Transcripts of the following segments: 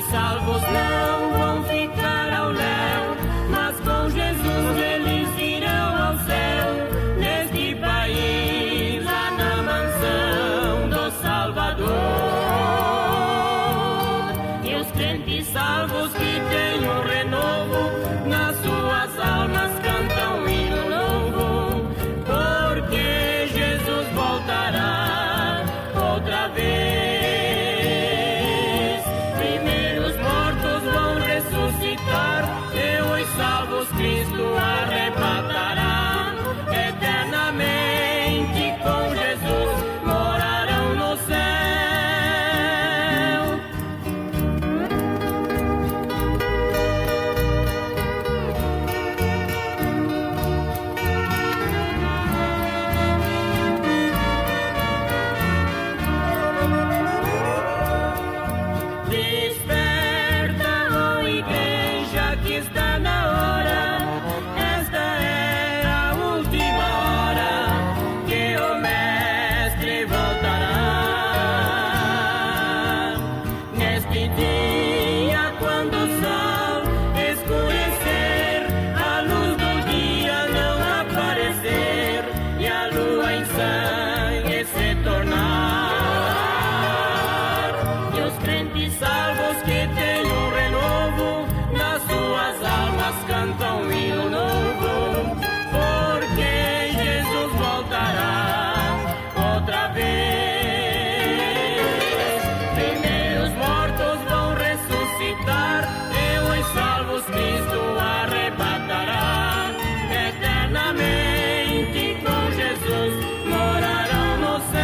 os salvos não vão ficar ao léu, mas com Jesus eles irão ao céu. Neste país, lá na mansão do Salvador. E os crentes salvos que têm um renovo, nas suas almas cantam hino novo, porque Jesus voltará outra vez. Primeiro os mortos vão ressuscitar, e os salvos Cristo arrebatará. Eternamente com Jesus morarão no céu. Desperta, ó igreja, que está na hora. Esta é a última hora que o Mestre voltará. Neste dia, quando o sol escurecer, a luz do dia não aparecer e a lua em sangue se tornar, e os crentes salvos que têm um renovo, nas suas almas cantam um hino novo, porque Jesus voltará outra vez. Primeiro os mortos vão ressuscitar, e os salvos Cristo arrebatará. Eternamente com Jesus morarão no céu.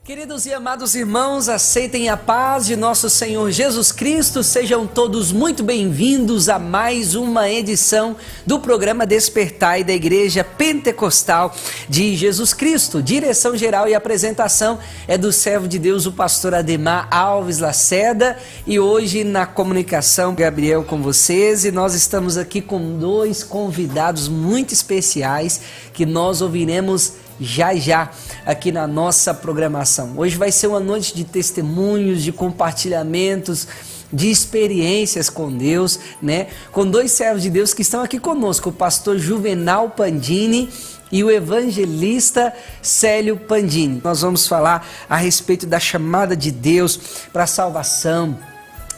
Queridos e amados irmãos, aceitem a paz de nosso Senhor Jesus Cristo. Sejam todos muito bem-vindos a mais uma edição do programa Despertai da Igreja Pentecostal de Jesus Cristo. Direção geral e apresentação é do servo de Deus, o pastor Ademar Alves Lacerda, e hoje na comunicação, Gabriel com vocês, e nós estamos aqui com dois convidados muito especiais que nós ouviremos já aqui na nossa programação. Hoje vai ser uma noite de testemunhos, de compartilhamentos, de experiências com Deus, né? Com dois servos de Deus que estão aqui conosco, o pastor Juvenal Pandini e o evangelista Célio Pandini. Nós vamos falar a respeito da chamada de Deus para a salvação,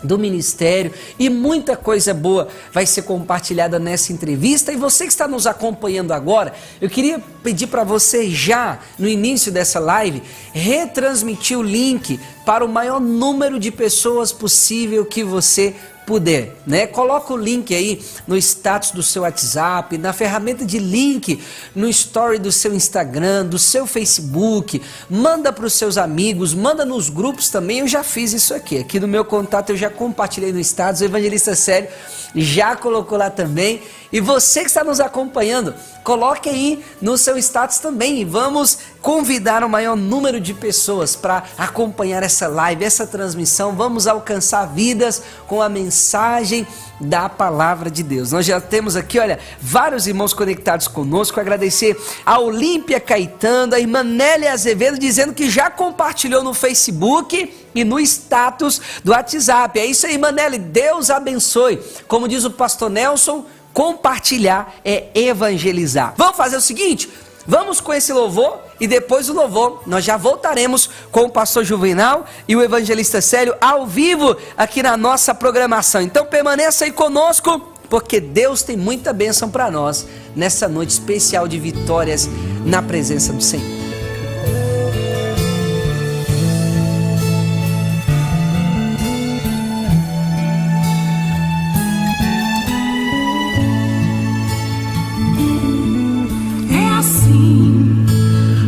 do ministério, e muita coisa boa vai ser compartilhada nessa entrevista. E você que está nos acompanhando agora, eu queria pedir para você já, no início dessa live, retransmitir o link para o maior número de pessoas possível que você puder, né? Coloca o link aí no status do seu WhatsApp, na ferramenta de link, no story do seu Instagram, do seu Facebook, manda para os seus amigos, manda nos grupos também. Eu já fiz isso aqui no meu contato, eu já compartilhei no status, o evangelista Célio já colocou lá também. E você que está nos acompanhando, coloque aí no seu status também, e vamos convidar o maior número de pessoas para acompanhar essa live, essa transmissão. Vamos alcançar vidas com a mensagem da palavra de Deus. Nós já temos aqui, olha, vários irmãos conectados conosco. Agradecer a Olímpia Caetano, a irmã Nélia Azevedo, dizendo que já compartilhou no Facebook e no status do WhatsApp. É isso aí, irmã Nélia, Deus abençoe. Como diz o pastor Nelson, compartilhar é evangelizar. Vamos fazer o seguinte, vamos com esse louvor, e depois do louvor nós já voltaremos com o pastor Juvenal e o evangelista Célio ao vivo aqui na nossa programação. Então permaneça aí conosco, porque Deus tem muita bênção para nós nessa noite especial de vitórias na presença do Senhor.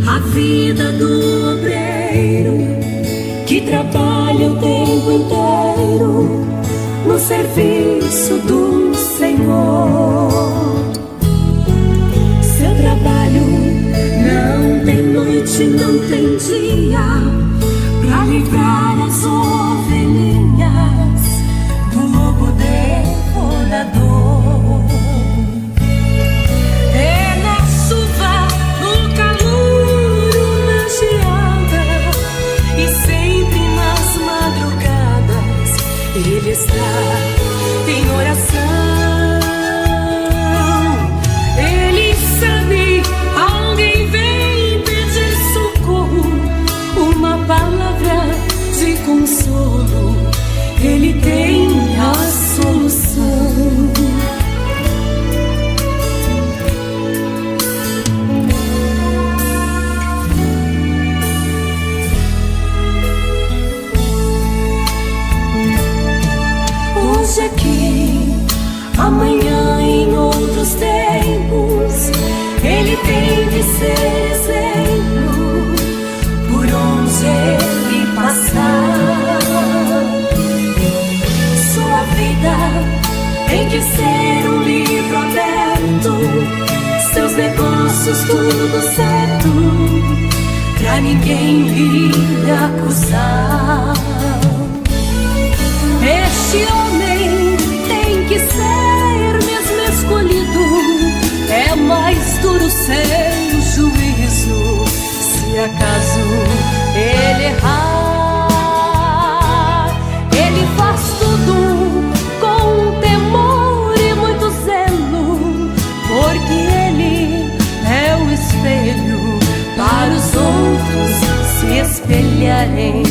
A vida do obreiro que trabalha o tempo inteiro no serviço do Senhor. Seu trabalho não tem noite, não tem dia, pra livrar as ovelhinhas do lobo devorador. É na chuva, no calor, na geada e sempre nas madrugadas Ele está em oração. Ele sabe, alguém vem pedir socorro, uma palavra de consolo, Ele tem a solução. Hoje aqui, amanhã em outros tempos, Ele tem de ser exemplo por onde Ele passar. Sua vida tem que ser um livro aberto, seus negócios tudo certo, pra ninguém lhe acusar. Este homem tem que ser mesmo escolhido, é mais duro seu juízo se acaso ele errar. Ele faz tudo com temor e muito zelo, porque ele é o espelho para os outros se espelharem.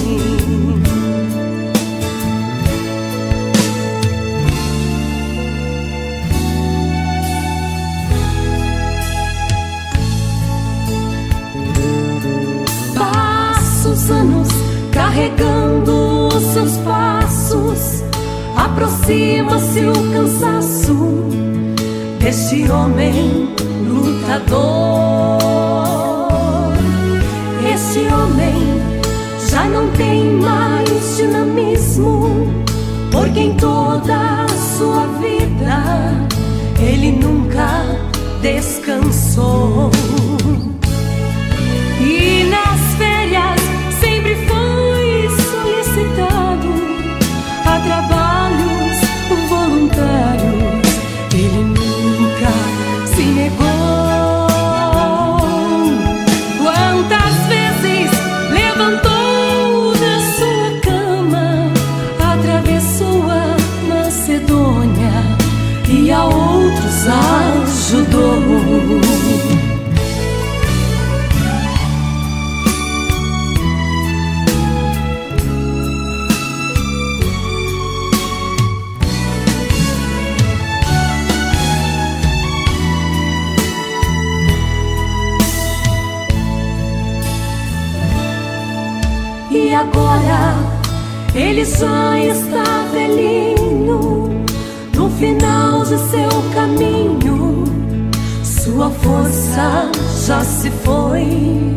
Anos carregando os seus passos, aproxima-se o cansaço deste homem lutador. Este homem já não tem mais dinamismo, porque em toda a sua vida ele nunca descansou. E nas férias sempre foi solicitado a trabalhos voluntários. Ele nunca se negou. Quantas vezes levantou da sua cama, atravessou a Macedônia e a outros ajudou. E agora ele já está velhinho, no final de seu caminho, sua força já se foi.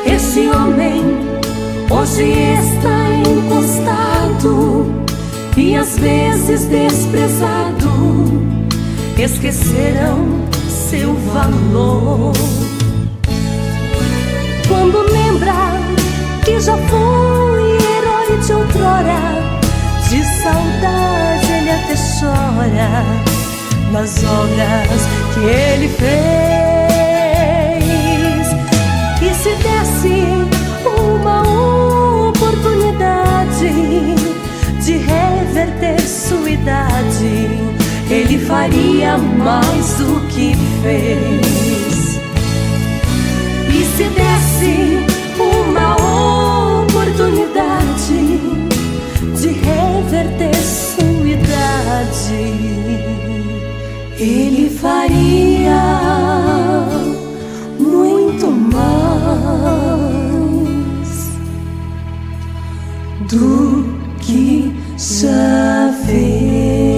Esse homem hoje está encostado e às vezes desprezado, esqueceram seu valor. Quando lembra que já foi herói de outrora, de saudade ele até chora nas obras que ele fez. E se desse uma oportunidade de reverter sua idade, ele faria mais do que fez. E se desse uma oportunidade de reverter sua idade, ele faria muito mais do que já fez.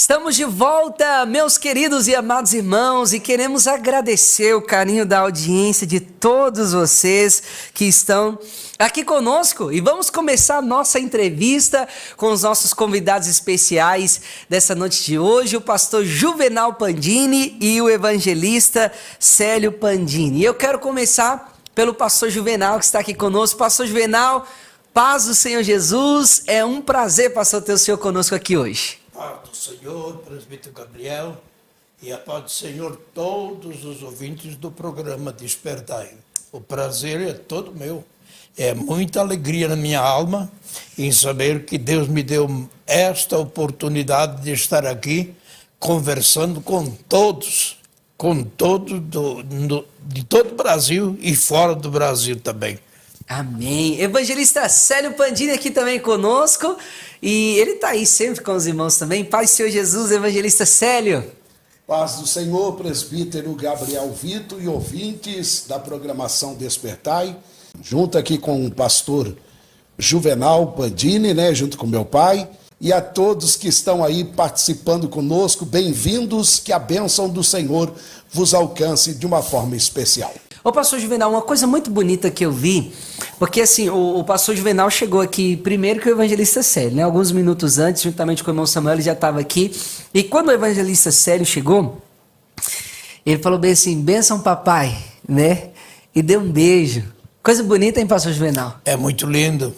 Estamos de volta, meus queridos e amados irmãos, e queremos agradecer o carinho da audiência de todos vocês que estão aqui conosco. E vamos começar a nossa entrevista com os nossos convidados especiais dessa noite de hoje, o pastor Juvenal Pandini e o evangelista Célio Pandini. E eu quero começar pelo pastor Juvenal, que está aqui conosco. Pastor Juvenal, paz do Senhor Jesus, é um prazer, pastor, ter o Senhor conosco aqui hoje. Paz do Senhor, presbítero Gabriel, e a paz do Senhor todos os ouvintes do programa Despertai. O prazer é todo meu. É muita alegria na minha alma em saber que Deus me deu esta oportunidade de estar aqui conversando com todos de todo o Brasil e fora do Brasil também. Amém. Evangelista Célio Pandini aqui também conosco, e ele está aí sempre com os irmãos também. Paz do Senhor Jesus, evangelista Célio. Paz do Senhor, presbítero Gabriel Vitor e ouvintes da programação Despertai, junto aqui com o pastor Juvenal Pandini, junto com meu pai, e a todos que estão aí participando conosco, bem-vindos, que a bênção do Senhor vos alcance de uma forma especial. Ô pastor Juvenal, uma coisa muito bonita que eu vi, porque assim, o pastor Juvenal chegou aqui primeiro que o evangelista Célio, Alguns minutos antes, juntamente com o irmão Samuel, ele já estava aqui, e quando o evangelista Célio chegou, ele falou bem assim, bênção papai, e deu um beijo. Coisa bonita, hein, pastor Juvenal? É muito lindo,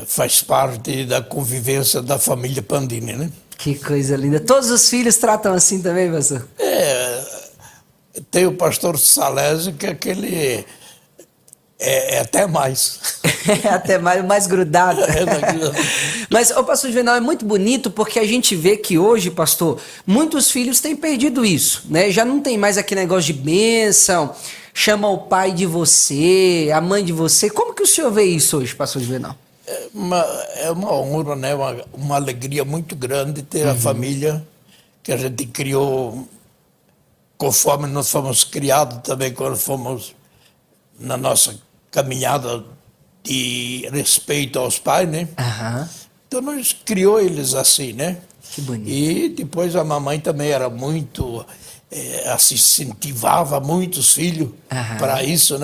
faz parte da convivência da família Pandini, né? Que coisa linda. Todos os filhos tratam assim também, pastor? Tem o pastor Salésio, que aquele é até mais. Até mais grudado. Mas, pastor Juvenal, é muito bonito porque a gente vê que hoje, pastor, muitos filhos têm perdido isso, Já não tem mais aquele negócio de bênção, chama o pai de você, a mãe de você. Como que o senhor vê isso hoje, pastor Juvenal? É uma honra, uma alegria muito grande ter a família que a gente criou conforme nós fomos criados também, quando fomos na nossa caminhada de respeito aos pais, Então nós criou eles assim, Que bonito. E depois a mamãe também era muito, incentivava muito os filhos para isso,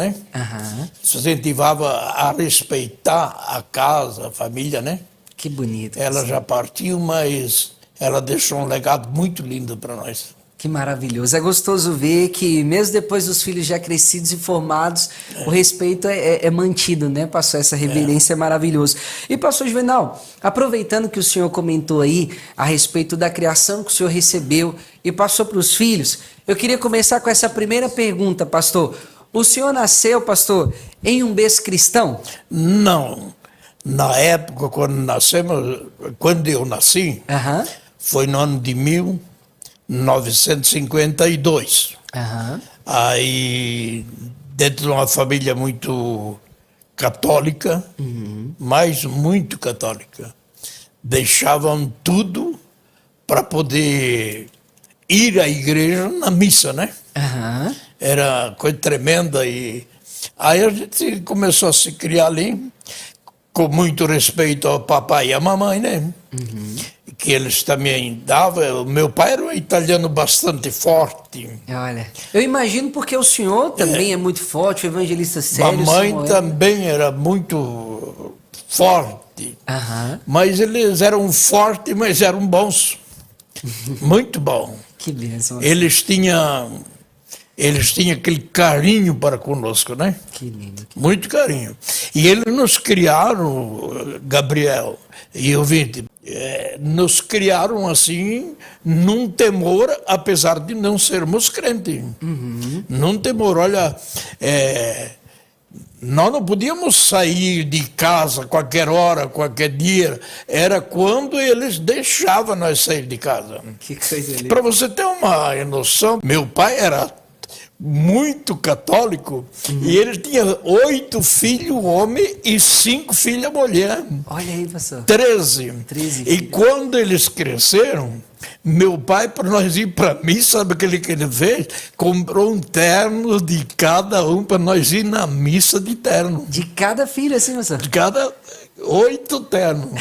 Incentivava a respeitar a casa, a família, Que bonito. Ela já partiu, mas ela deixou um legado muito lindo para nós. Que maravilhoso. É gostoso ver que mesmo depois dos filhos já crescidos e formados, o respeito é mantido, Pastor? Essa reverência é maravilhoso. E pastor Juvenal, aproveitando que o senhor comentou aí a respeito da criação que o senhor recebeu e passou para os filhos, eu queria começar com essa primeira pergunta, pastor. O senhor nasceu, pastor, em um berço cristão? Não. Na época, quando eu nasci, foi no ano de 1952. Aí, dentro de uma família muito católica, mas muito católica, deixavam tudo para poder ir à igreja na missa, Era coisa tremenda. E aí a gente começou a se criar ali, com muito respeito ao papai e à mamãe, Que eles também davam. O meu pai era um italiano bastante forte. Olha, eu imagino porque o senhor também é muito forte, o evangelista Célio. Mamãe também era muito forte. Mas eles eram fortes, mas eram bons. Muito bom. Que bênção. Eles tinham aquele carinho para conosco, Que lindo. Muito carinho. E eles nos criaram, Gabriel e ouvinte, nos criaram assim, num temor, apesar de não sermos crentes. Num temor, olha, nós não podíamos sair de casa qualquer hora, qualquer dia. Era quando eles deixavam nós sair de casa. Que coisa linda. Para você ter uma noção, meu pai era muito católico e ele tinha 8 filhos homem e 5 filhas mulher. Olha aí, pastor. 13. E filhos. quando eles cresceram, Meu pai, para nós ir para missa, sabe o que ele fez? Comprou um terno de cada um para nós ir na missa de terno. De cada filho, assim, pastor? De cada 8 ternos.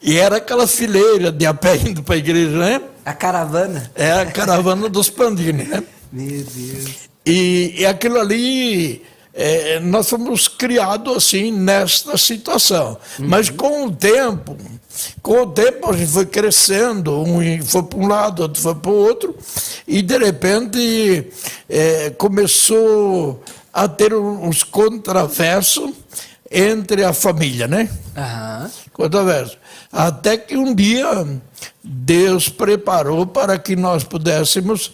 E era aquela fileira de a pé indo para a igreja, né? A caravana. É a caravana dos Pandini, né? Meu Deus. E aquilo ali, nós fomos criados assim nesta situação. Mas com o tempo a gente foi crescendo, um foi para um lado, outro foi para o outro, e de repente começou a ter uns contraversos entre a família, né? Aham. Contraverso. Até que um dia Deus preparou para que nós pudéssemos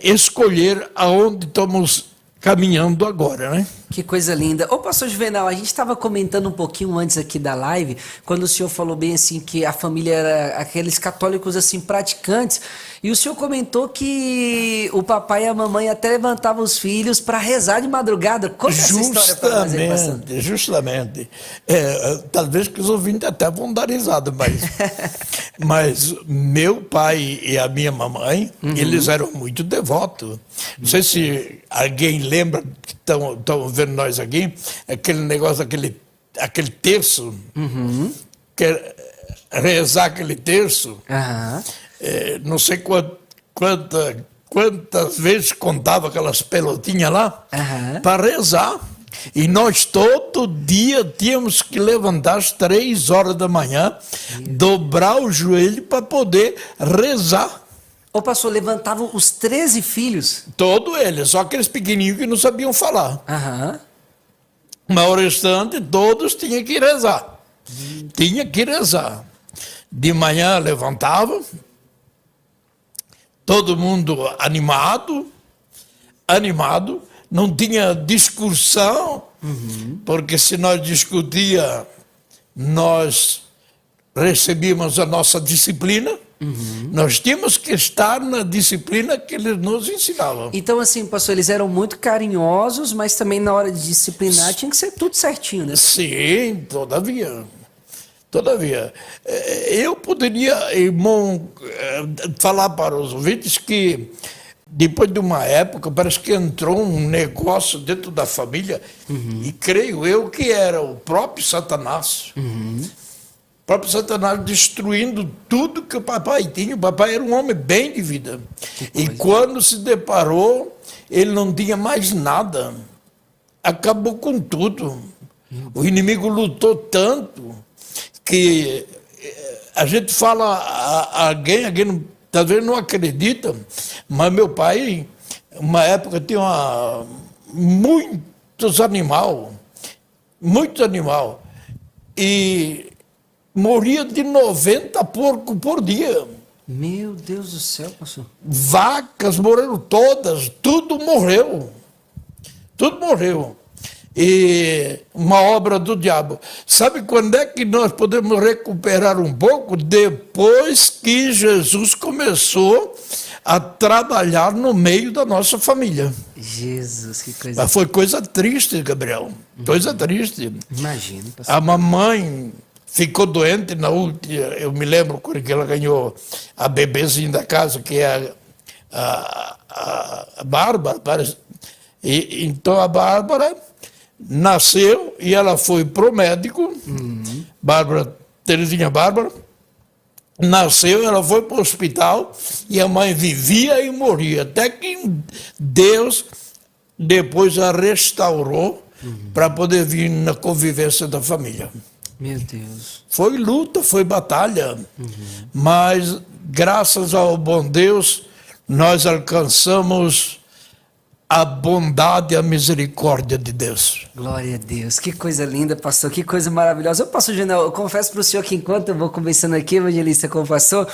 escolher aonde estamos caminhando agora, né? Que coisa linda. Ô, pastor Juvenal, a gente estava comentando um pouquinho antes aqui da live, quando o senhor falou bem assim que a família era aqueles católicos assim praticantes, e o senhor comentou que o papai e a mamãe até levantavam os filhos para rezar de madrugada. Conta essa história para nós aí, pastor. Justamente. Talvez que os ouvintes até vão dar risada, mas meu pai e a minha mamãe, eles eram muito devotos. Não sei se alguém lembra que estão vendo nós aqui, aquele negócio, aquele terço, rezar aquele terço, não sei quantas vezes contava aquelas pelotinhas lá, para rezar. E nós todo dia tínhamos que levantar às 3 horas da manhã, dobrar o joelho para poder rezar. Ô, pastor, levantavam os 13 filhos? Todos eles, só aqueles pequenininhos que não sabiam falar. Aham. Mas o restante, todos tinham que rezar. Tinha que rezar. De manhã levantava, todo mundo animado, não tinha discussão, porque se nós discutia, nós recebíamos a nossa disciplina. Nós tínhamos que estar na disciplina que eles nos ensinavam. Então, assim, pastor, eles eram muito carinhosos, mas também na hora de disciplinar tinha que ser tudo certinho, né? Sim, todavia. Eu poderia, irmão, falar para os ouvintes que depois de uma época parece que entrou um negócio dentro da família, e creio eu que era o próprio Satanás. O próprio Satanás destruindo tudo que o papai tinha. O papai era um homem bem de vida. E quando se deparou, ele não tinha mais nada. Acabou com tudo. O inimigo lutou tanto que a gente fala a alguém não, talvez não acredita, mas meu pai, uma época, tinha muitos animais, e morria de 90 porcos por dia. Meu Deus do céu, pastor. Vacas morreram todas, tudo morreu. E uma obra do diabo. Sabe quando é que nós podemos recuperar um pouco? Depois que Jesus começou a trabalhar no meio da nossa família. Jesus, que coisa. Mas foi coisa triste, Gabriel. Coisa triste. Imagina, pastor. A mamãe ficou doente na última, eu me lembro quando ela ganhou a bebezinha da casa, que é a Bárbara. E então a Bárbara nasceu e ela foi pro médico, Terezinha Bárbara, nasceu, ela foi para o hospital e a mãe vivia e morria, até que Deus depois a restaurou para poder vir na convivência da família. Meu Deus. Foi luta, foi batalha, mas graças ao bom Deus nós alcançamos a bondade e a misericórdia de Deus. Glória a Deus. Que coisa linda, pastor. Que coisa maravilhosa. Ô, pastor Juvenal, eu confesso para o senhor que enquanto eu vou conversando aqui, evangelista, com o pastor,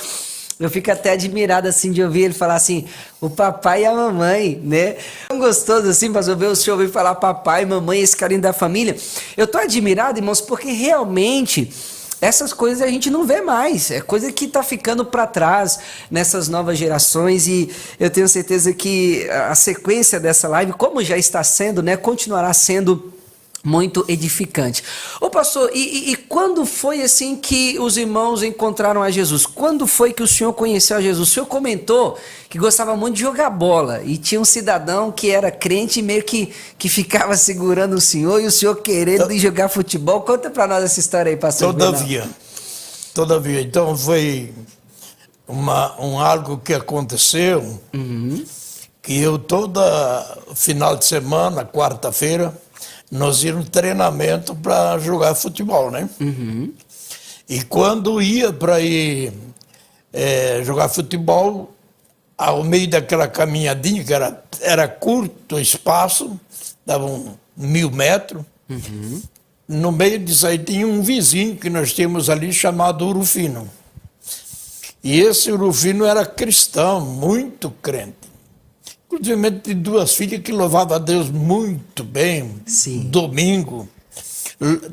eu fico até admirado, assim, de ouvir ele falar assim, o papai e a mamãe, né? É tão gostoso, assim, pastor, ver o senhor ouvir falar papai, mamãe, esse carinho da família. Eu tô admirado, irmãos, porque realmente essas coisas a gente não vê mais, é coisa que está ficando para trás nessas novas gerações, e eu tenho certeza que a sequência dessa live, como já está sendo, né, continuará sendo Muito edificante. Ô pastor, e quando foi assim que os irmãos encontraram a Jesus? Quando foi que o senhor conheceu a Jesus? O senhor comentou que gostava muito de jogar bola e tinha um cidadão que era crente e meio que ficava segurando o senhor e o senhor querendo ir jogar futebol. Conta pra nós essa história aí, pastor. Todavia, então foi algo que aconteceu, que eu toda final de semana, quarta-feira, nós íamos treinamento para jogar futebol, né? E quando ia para ir jogar futebol, ao meio daquela caminhadinha, que era curto o espaço, davam 1000 metros, no meio disso aí tinha um vizinho que nós tínhamos ali chamado Urufino. E esse Urufino era cristão, muito crente. Inclusive, de 2 filhas que louvavam a Deus muito bem. Sim. Domingo,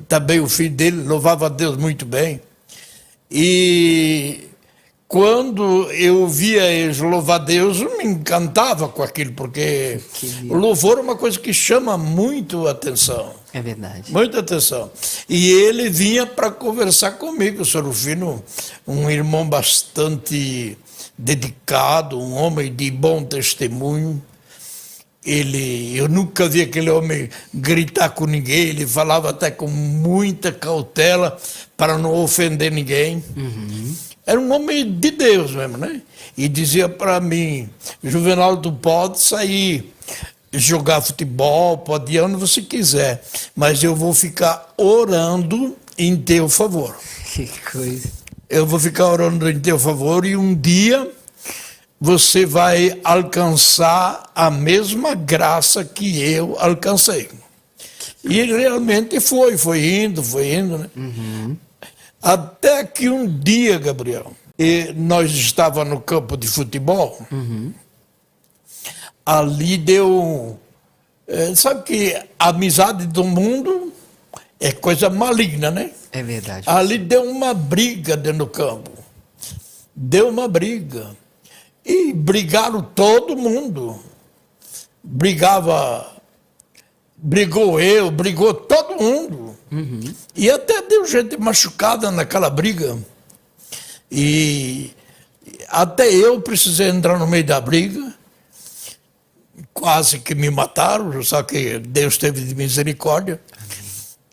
também o filho dele louvava a Deus muito bem. E quando eu via eles louvar a Deus, eu me encantava com aquilo, porque o louvor é uma coisa que chama muito a atenção. É verdade. Muita atenção. E ele vinha para conversar comigo, o senhor Rufino, um irmão bastante dedicado, um homem de bom testemunho. Eu nunca vi aquele homem gritar com ninguém, ele falava até com muita cautela para não ofender ninguém. Era um homem de Deus mesmo, né? E dizia para mim: Juvenal, tu pode sair, jogar futebol, pode ir onde você quiser, mas eu vou ficar orando em teu favor. Que coisa. Eu vou ficar orando em teu favor e um dia você vai alcançar a mesma graça que eu alcancei. E realmente foi indo, né? Até que um dia, Gabriel, nós estávamos no campo de futebol, ali deu... sabe que a amizade do mundo é coisa maligna, né? É verdade. Ali deu uma briga dentro do campo. Deu uma briga. E brigaram todo mundo. Brigou todo mundo. E até deu gente machucada naquela briga. E até eu precisei entrar no meio da briga. Quase que me mataram, só que Deus teve de misericórdia.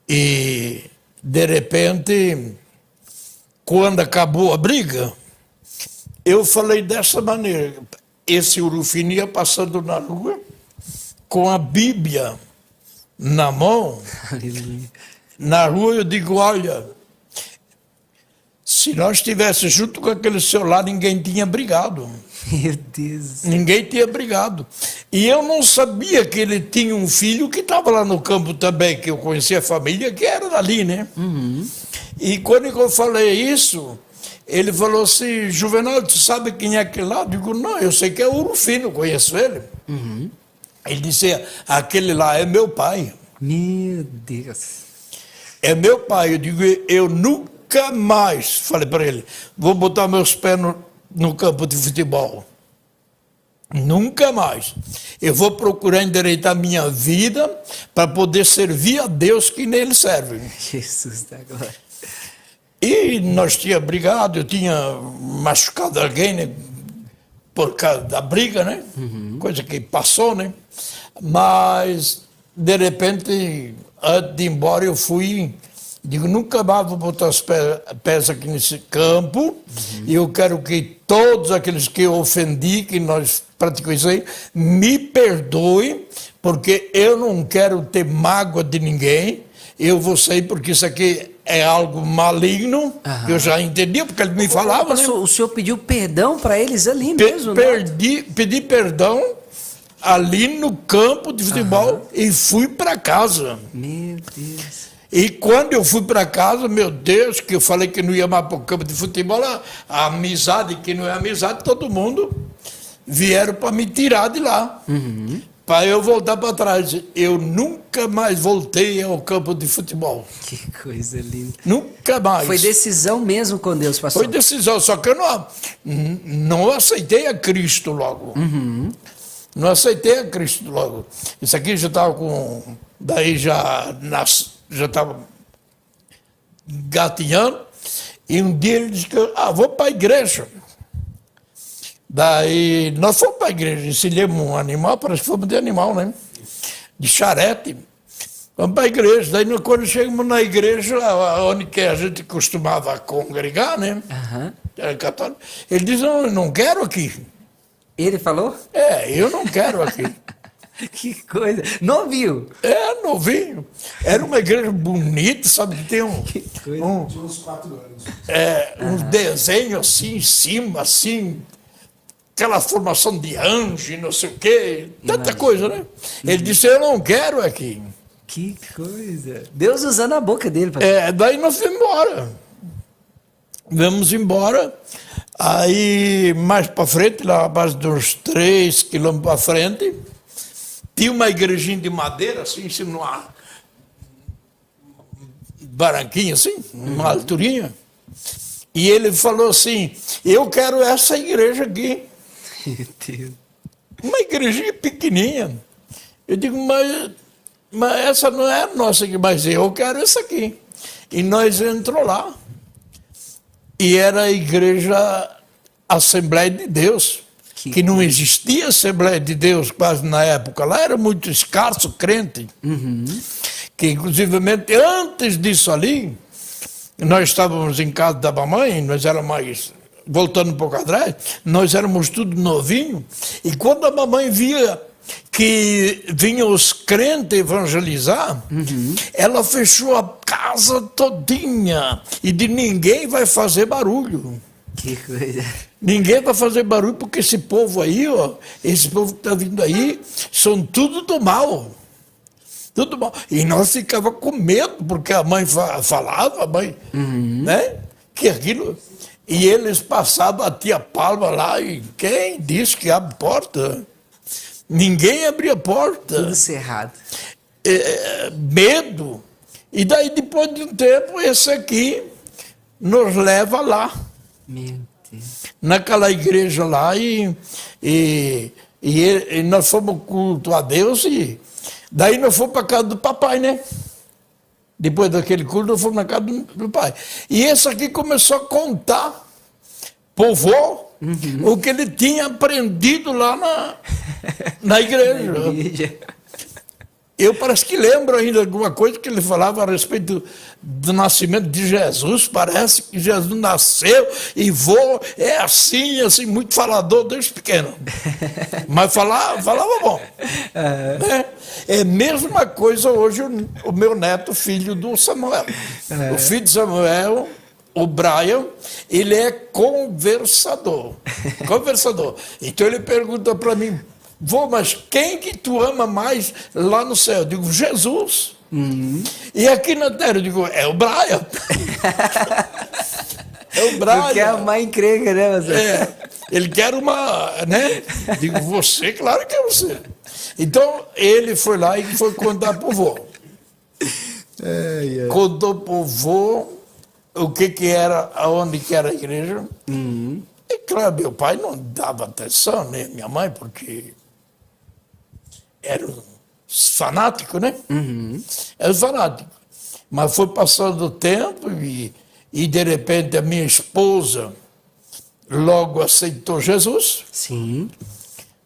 E, de repente, quando acabou a briga, eu falei dessa maneira. Esse Urufino ia passando na rua com a Bíblia na mão. Na rua eu digo, olha, se nós estivéssemos junto com aquele celular, ninguém tinha brigado. Meu Deus. Ninguém tinha brigado. E eu não sabia que ele tinha um filho que estava lá no campo também, que eu conhecia a família, que era dali, né? E quando eu falei isso, ele falou assim, Juvenal, tu sabe quem é aquele lá? Eu digo, não, eu sei que é o Urufino, conheço ele. Ele disse, aquele lá é meu pai. Meu Deus. É meu pai. Eu digo, eu nunca mais, falei para ele, vou botar meus pés no campo de futebol. Nunca mais. Eu vou procurar endireitar minha vida para poder servir a Deus que nele serve. Jesus da glória. E nós tínhamos brigado, eu tinha machucado alguém, né, por causa da briga, né? Coisa que passou, né? Mas, de repente, antes de ir embora, eu fui... Digo, nunca mais vou botar os pés aqui nesse campo. E eu quero que todos aqueles que eu ofendi, que nós praticamos isso aí, me perdoem, porque eu não quero ter mágoa de ninguém. Eu vou sair porque isso aqui é algo maligno, que eu já entendi, porque ele me falava, né? O senhor pediu perdão para eles ali mesmo, né? Pedi perdão ali no campo de futebol e fui para casa. Meu Deus. E quando eu fui para casa, meu Deus, que eu falei que não ia mais para o campo de futebol, a amizade, que não é amizade, todo mundo vieram para me tirar de lá. Para eu voltar para trás. Eu nunca mais voltei ao campo de futebol. Que coisa linda. Nunca mais. Foi decisão mesmo com Deus, pastor? Foi decisão, só que eu não aceitei a Cristo logo. Não aceitei a Cristo logo. Isso aqui já estava com daí já estava gatinhando, e um dia ele disse que, vou para a igreja. Daí nós fomos para a igreja, ensinamos um animal, parece que fomos de animal, né? De charrete. Vamos para a igreja. Daí quando chegamos na igreja, onde que a gente costumava congregar, né? Era católico. Ele disse, não, eu não quero aqui. Ele falou? Eu não quero aqui. Que coisa. Novinho. Novinho. Era uma igreja bonita, sabe? Que tem Tinha uns 4 anos. um desenho assim em cima, assim, aquela formação de anjo, não sei o quê, tanta coisa, né? Ele disse, eu não quero aqui. Que coisa. Deus usando a boca dele. Pastor. Daí nós fomos embora. Vamos embora. Aí, mais para frente, lá a base de uns 3 quilômetros para frente, tinha uma igrejinha de madeira, assim, em cima de uma barranquinha, assim, uma alturinha. E ele falou assim, eu quero essa igreja aqui. Meu Deus. Uma igrejinha pequenininha. Eu digo, mas essa não é a nossa aqui, mas eu quero essa aqui. E nós entramos lá. E era a igreja Assembleia de Deus, que não existia Assembleia de Deus quase na época. Lá era muito escasso crente. Que inclusivamente antes disso ali, nós estávamos em casa da mamãe, nós éramos mais, voltando um pouco atrás, nós éramos tudo novinho, e quando a mamãe via que vinham os crentes evangelizar, ela fechou a casa todinha, e de ninguém vai fazer barulho. Que coisa. Ninguém vai fazer barulho, porque esse povo aí, esse povo que está vindo aí, são tudo do mal. Tudo mal. E nós ficava com medo, porque a mãe falava, a mãe, né? Que aquilo. E eles passavam, batiam a palma lá, e quem disse que abre porta? Ninguém abria porta. Tudo cerrado. Medo. E daí, depois de um tempo, esse aqui nos leva lá. Meu Deus. Naquela igreja lá, e nós fomos culto a Deus, e daí nós fomos para a casa do papai, né? Depois daquele culto, nós fomos na casa do pai. E esse aqui começou a contar pro vô o que ele tinha aprendido lá na igreja. Eu parece que lembro ainda alguma coisa que ele falava a respeito do nascimento de Jesus. Parece que Jesus nasceu e é assim, muito falador desde pequeno. Mas falava bom. É a mesma coisa hoje o meu neto, filho do Samuel. O filho de Samuel, o Brian, ele é conversador. Então ele pergunta para mim, vô, mas quem que tu ama mais lá no céu? Eu digo, Jesus. E aqui na terra, eu digo, é o Brian. É o Brian. Porque a mãe encrenca, né, você? Ele quer uma, né? Digo, você, claro que é você. Então, ele foi lá e foi contar pro vô. Contou pro vô o que era, aonde que era a igreja. E claro, meu pai não dava atenção, nem minha mãe, porque era fanático, né? Era fanático. Mas foi passando o tempo e de repente a minha esposa logo aceitou Jesus. Sim.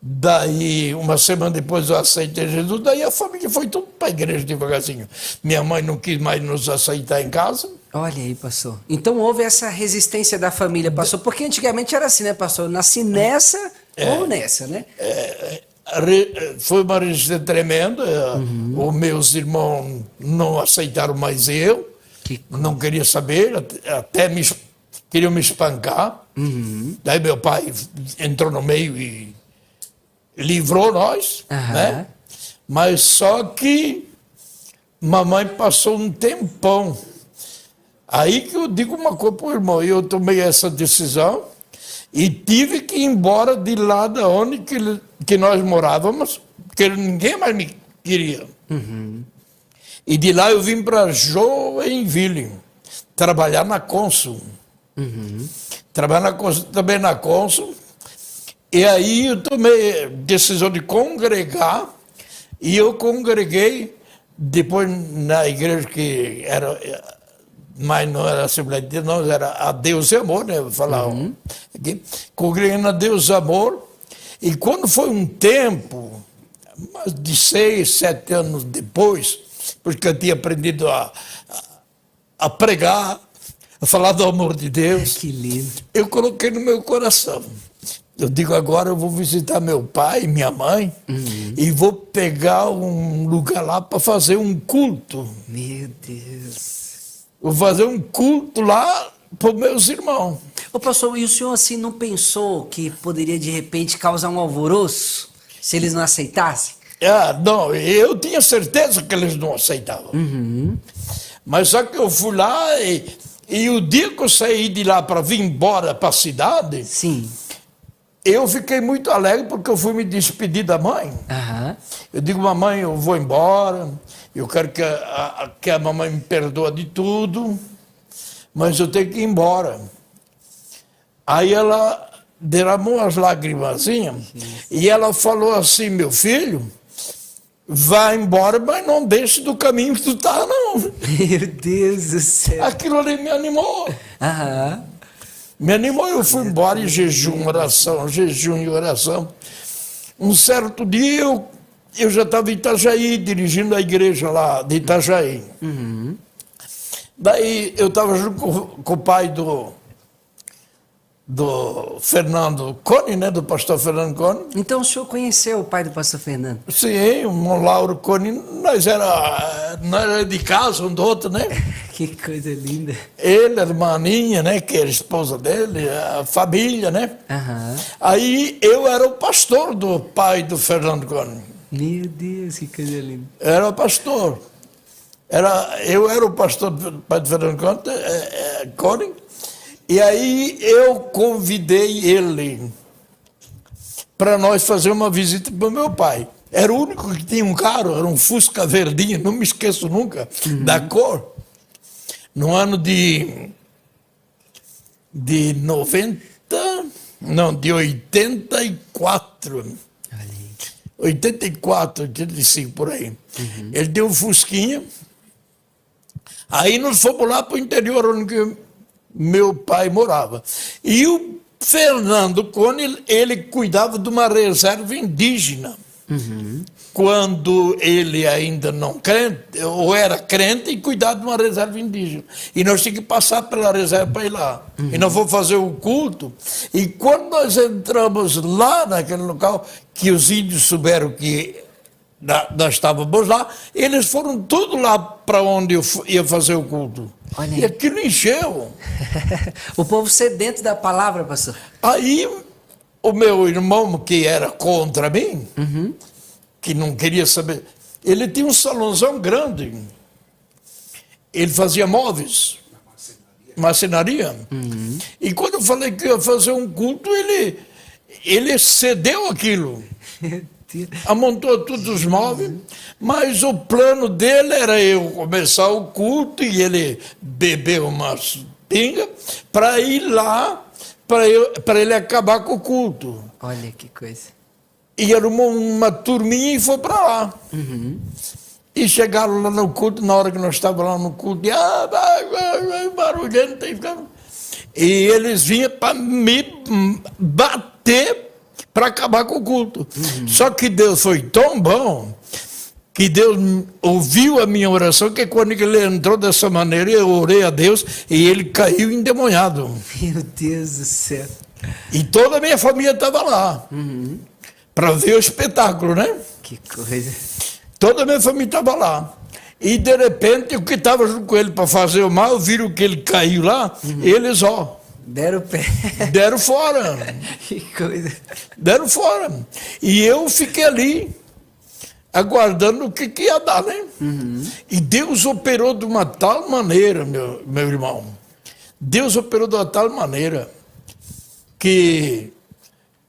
Daí, uma semana depois eu aceitei Jesus, daí a família foi tudo para a igreja devagarzinho. Minha mãe não quis mais nos aceitar em casa. Olha aí, pastor. Então houve essa resistência da família, pastor, porque antigamente era assim, né, pastor? Eu nasci nessa ou nessa, né? Foi uma resistência tremenda. Os meus irmãos não aceitaram mais eu, não queriam saber, até queriam me espancar. Daí meu pai entrou no meio e livrou nós, né? Mas só que mamãe passou um tempão. Aí que eu digo uma coisa para o irmão, eu tomei essa decisão e tive que ir embora de lá de onde que nós morávamos, porque ninguém mais me queria. E de lá eu vim para Joinville, trabalhar na Consul. Trabalhar na Consul, também na Consul. E aí eu tomei a decisão de congregar, e eu congreguei Depois, na igreja que era, mas não era Assembleia de Deus, não, era a Deus e Amor, né? Vou falar aqui. Congreguei na Deus e Amor. E quando foi um tempo, de 6, 7 anos depois, porque eu tinha aprendido a pregar, a falar do amor de Deus, Que lindo. eu coloquei no meu coração. Eu digo, agora eu vou visitar meu pai e minha mãe e vou pegar um lugar lá para fazer um culto. Meu Deus. Vou fazer um culto lá para os meus irmãos. Ô pastor, e o senhor assim não pensou que poderia de repente causar um alvoroço se eles não aceitassem? Ah, não, eu tinha certeza que eles não aceitavam. Mas só que eu fui lá e o dia que eu saí de lá para vir embora para a cidade, Sim. eu fiquei muito alegre porque eu fui me despedir da mãe. Aham. Eu digo, mamãe, eu vou embora, eu quero que a mamãe me perdoe de tudo, mas eu tenho que ir embora. Aí ela derramou as lágrimazinhas e ela falou assim, meu filho, vai embora, mas não deixe do caminho que tu tá, não. Meu Deus do céu. Aquilo ali me animou. Aham. Me animou, eu fui embora em jejum, e oração. Um certo dia eu já estava em Itajaí, dirigindo a igreja lá de Itajaí. Daí eu estava junto com o pai do Fernando Cone, né, do pastor Fernando Cone. Então o senhor conheceu o pai do pastor Fernando? Sim, o Lauro Cone, nós era de casa um do outro, né? Que coisa linda. Ele, a irmã Aninha, né, que era a esposa dele, a família, né? Aham. Aí eu era o pastor do pai do Fernando Cone. Meu Deus, que coisa linda. Era o pastor. Eu era o pastor do pai do Fernando Cone. E aí eu convidei ele para nós fazer uma visita para o meu pai. Era o único que tinha um carro, era um Fusca verdinho, não me esqueço nunca da cor. No ano de 84. 84, 85, por aí. Ele deu um Fusquinha. Aí nós fomos lá para o interior, onde meu pai morava. E o Fernando Cone, ele cuidava de uma reserva indígena. Quando ele ainda não crente, ou era crente, e cuidava de uma reserva indígena. E nós tínhamos que passar pela reserva para ir lá. E nós fomos fazer o culto. E quando nós entramos lá naquele local, que os índios souberam que nós estávamos lá, eles foram tudo lá para onde eu ia fazer o culto. Olha aí. E aquilo encheu. O povo sedento da palavra, pastor. Aí o meu irmão, que era contra mim, que não queria saber, ele tinha um salãozão grande. Ele fazia móveis, marcenaria. E quando eu falei que ia fazer um culto, ele cedeu aquilo. Amontou todos os móveis, mas o plano dele era eu começar o culto e ele beber umas pingas para ir lá, para ele acabar com o culto. Olha que coisa. E era uma turminha e foi para lá. E chegaram lá no culto, na hora que nós estávamos lá no culto, e barulhento, e eles vinham para me bater para acabar com o culto. Só que Deus foi tão bom que Deus ouviu a minha oração, que quando ele entrou dessa maneira, eu orei a Deus e ele caiu endemoniado. Meu Deus do céu. E toda a minha família estava lá para ver o espetáculo, né? Que coisa. Toda a minha família estava lá. E de repente, o que estava junto com ele para fazer o mal, viram que ele caiu lá, eles, Deram o pé. deram fora. Que coisa. Deram fora. E eu fiquei ali, aguardando o que ia dar, né? E Deus operou de uma tal maneira, meu irmão. Deus operou de uma tal maneira que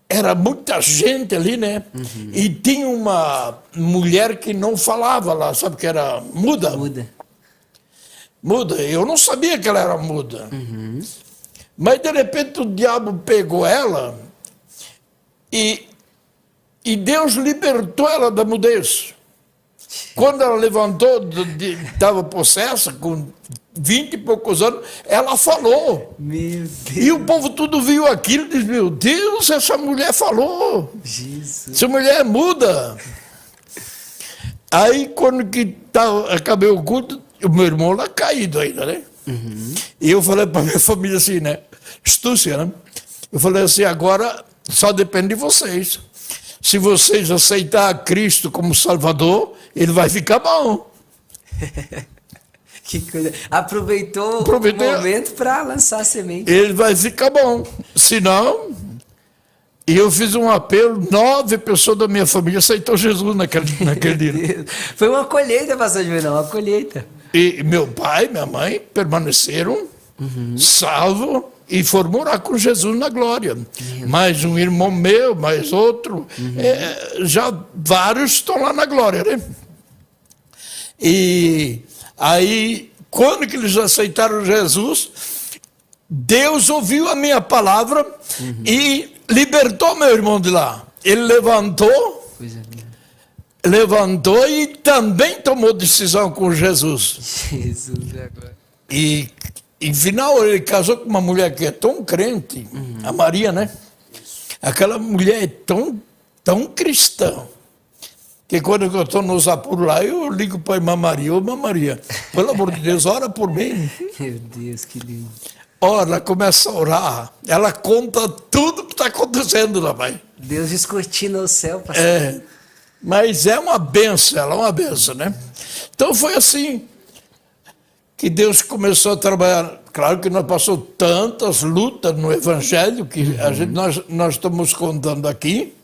era muita gente ali, né? E tinha uma mulher que não falava lá, sabe que era muda? Muda. Eu não sabia que ela era muda. Mas de repente o diabo pegou ela e Deus libertou ela da mudez. Quando ela levantou, estava possessa, com 20 e poucos anos, ela falou. Meu Deus. E o povo tudo viu aquilo e disse, meu Deus, essa mulher falou. Jesus. Essa mulher muda. Aí, quando que acabei o culto, o meu irmão lá caído ainda, né? E eu falei para minha família assim, né? Astúcia, né? Eu falei assim, agora só depende de vocês. Se vocês aceitar Cristo como Salvador, ele vai ficar bom. Que coisa. Aproveitou Aproveitei. o momento para lançar a semente. Ele vai ficar bom. Se não... E eu fiz um apelo, 9 pessoas da minha família aceitou Jesus naquele dia. Foi uma colheita, pastor Juvenal, uma colheita. E meu pai e minha mãe permaneceram salvos e foram morar com Jesus na glória. Mais um irmão meu, mais outro. Já vários estão lá na glória, né? E aí, quando que eles aceitaram Jesus, Deus ouviu a minha palavra e libertou meu irmão de lá. Ele levantou e também tomou decisão com Jesus. Jesus, agora. E, em final, ele casou com uma mulher que é tão crente, a Maria, né? Aquela mulher é tão cristã, que quando eu estou nos apuros lá, eu ligo para a irmã Maria, ô irmã Maria, pelo amor de Deus, ora por mim. Meu Deus, que lindo. Ora, ela começa a orar, ela conta tudo que está acontecendo lá, vai. Deus descortina o céu, pastor. Mas é uma benção, ela é uma benção, né? Então foi assim que Deus começou a trabalhar. Claro que nós passamos tantas lutas no Evangelho, que nós estamos contando aqui,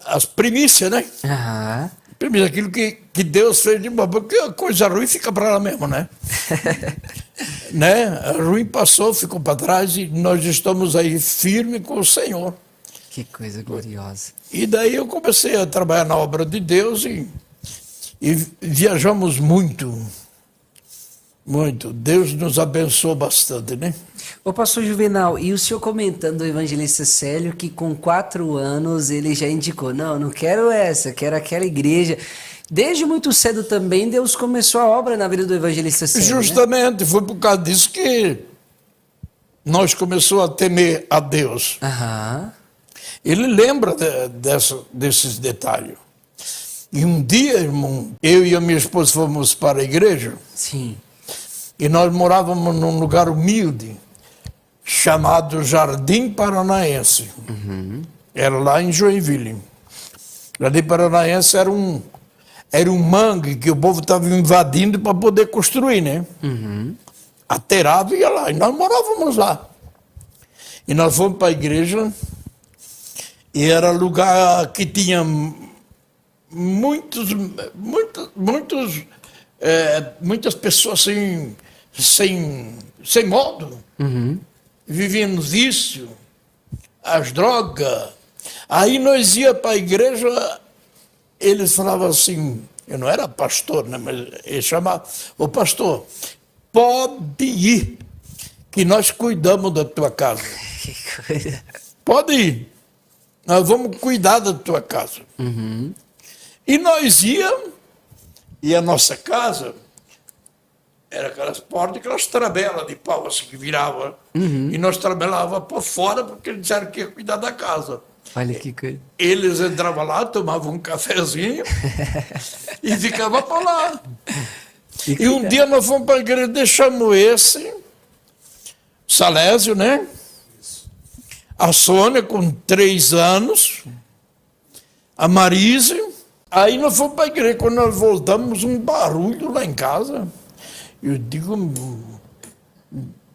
as primícias, né? Aham. Primícia, aquilo que Deus fez de bom, porque a coisa ruim fica para lá mesmo, né? Né? A ruim passou, ficou para trás e nós estamos aí firmes com o Senhor. Que coisa gloriosa. E daí eu comecei a trabalhar na obra de Deus e viajamos muito. Muito. Deus nos abençoou bastante, né? Ô pastor Juvenal, e o senhor comentando do evangelista Célio que com 4 anos ele já indicou, não quero essa, quero aquela igreja. Desde muito cedo também Deus começou a obra na vida do evangelista Célio, Justamente, foi por causa disso que nós começamos a temer a Deus. Aham. Ele lembra desses detalhes. E um dia, irmão, eu e a minha esposa fomos para a igreja. Sim. E nós morávamos num lugar humilde, chamado Jardim Paranaense. Era lá em Joinville. Jardim Paranaense era um mangue que o povo estava invadindo para poder construir, né? Aterrava e ia lá. E nós morávamos lá. E nós fomos para a igreja e era lugar que tinha muitas pessoas sem modo, viviam no vício, as drogas. Aí nós ia para a igreja, eles falavam assim, eu não era pastor, né, mas ele chamava, ô pastor, pode ir, que nós cuidamos da tua casa. Que coisa. Pode ir, nós vamos cuidar da tua casa. E nós íamos, e a nossa casa era aquelas portas, aquelas trabelas de pau assim, que viravam. E nós trabalhávamos por fora, porque eles disseram que ia cuidar da casa. Olha que coisa. Eles entravam lá, tomavam um cafezinho e ficavam por lá. E um dia nós fomos para a igreja, deixamos esse, Salésio, né? A Sônia com 3 anos, a Marise. Aí nós fomos para a igreja, quando nós voltamos, um barulho lá em casa. Eu digo,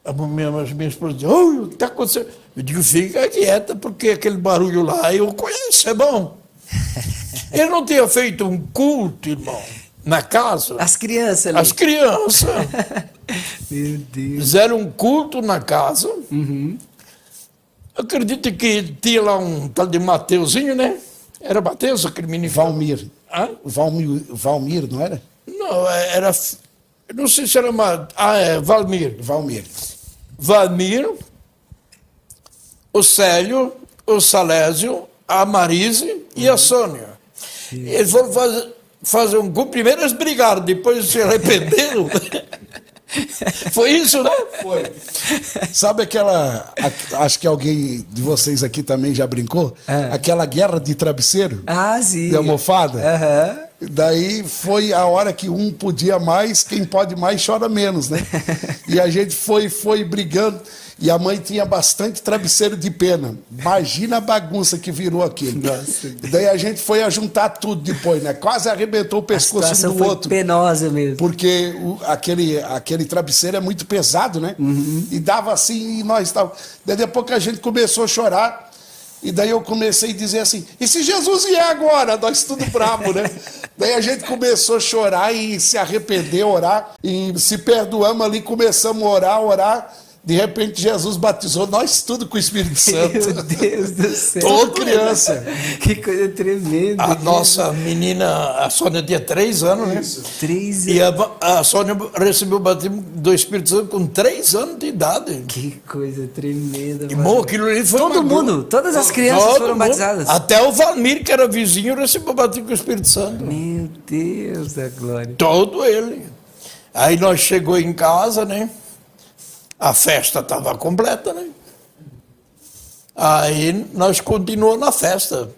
a minha esposa diz, o que está acontecendo? Eu digo, fica quieta, porque aquele barulho lá eu conheço, é bom. Ele não tinha feito um culto, irmão, na casa. As crianças ali. As crianças. Meu Deus. Fizeram um culto na casa. Acredito que tinha lá um tal de Mateuzinho, né? Era Mateus, aquele menino. Valmir. Hã? Valmir, não era? Não, era... Não sei se era... Valmir. Valmir, o Célio, o Salésio, a Marise e a Sônia. Eles foram fazer um culto, primeiro eles brigaram, depois se arrependeram. Foi isso, né? Foi. Sabe aquela. Acho que alguém de vocês aqui também já brincou? Aquela guerra de travesseiro? Ah, sim. De almofada? Aham. Daí foi a hora que um podia mais, quem pode mais chora menos, né? E a gente foi brigando. E a mãe tinha bastante travesseiro de pena. Imagina a bagunça que virou aquilo. Nossa. Daí a gente foi a juntar tudo depois, né? Quase arrebentou o A pescoço situação do foi outro. penosa mesmo. Porque aquele travesseiro é muito pesado, né? E dava assim, e nós estávamos. Daí a pouco a gente começou a chorar. E daí eu comecei a dizer assim, e se Jesus vier agora? Nós tudo bravo, né? Daí a gente começou a chorar e se arrepender, orar. E se perdoamos ali, começamos a orar. De repente Jesus batizou nós tudo com o Espírito Santo. Meu Deus do céu. Toda criança. Que coisa tremenda. A nossa menina, a Sônia, tinha 3 anos, né? 3 E a Sônia recebeu o batismo do Espírito Santo com 3 anos de idade. Que coisa tremenda. E, mano. aquilo ali foi Todo uma- mundo, todas as crianças Todo foram mundo. batizadas. Até o Valmir, que era vizinho, recebeu o batismo com o Espírito Santo. Meu Deus da glória. Todo ele. Aí nós chegou em casa, né? A festa estava completa, né? Aí nós continuamos na festa.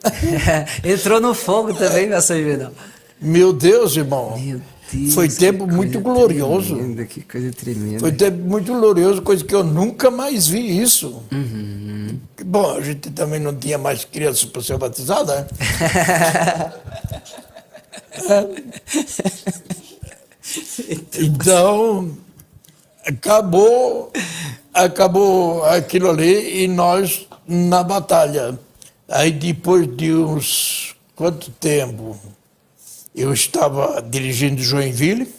Entrou no fogo também, pastor Juvenal. Meu Deus, irmão. Meu Deus. Foi que tempo coisa muito glorioso. Tremenda, que coisa tremenda. Foi tempo muito glorioso, coisa que eu nunca mais vi isso. Bom, a gente também não tinha mais crianças para ser batizada, né? Então, acabou aquilo ali e nós na batalha. Aí depois de uns quanto tempo eu estava dirigindo Joinville.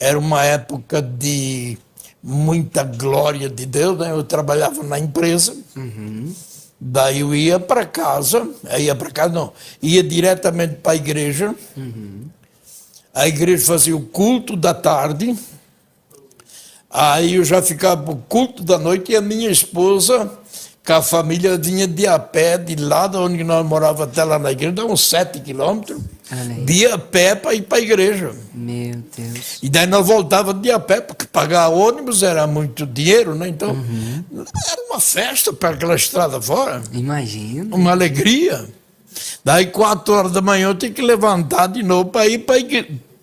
Era uma época de muita glória de Deus, né? Eu trabalhava na empresa. Daí eu ia para casa, ia diretamente para a igreja. A igreja fazia o culto da tarde. Aí eu já ficava para o culto da noite e a minha esposa, com a família, vinha de a pé, de lá de onde nós morávamos até lá na igreja, dá uns 7 quilômetros, Amém. de a pé para ir para a igreja. Meu Deus. E daí nós voltávamos de a pé, porque pagar ônibus era muito dinheiro, né? Então, era uma festa para aquela estrada fora, Imagina. uma alegria. Daí 4 horas da manhã eu tinha que levantar de novo para ir para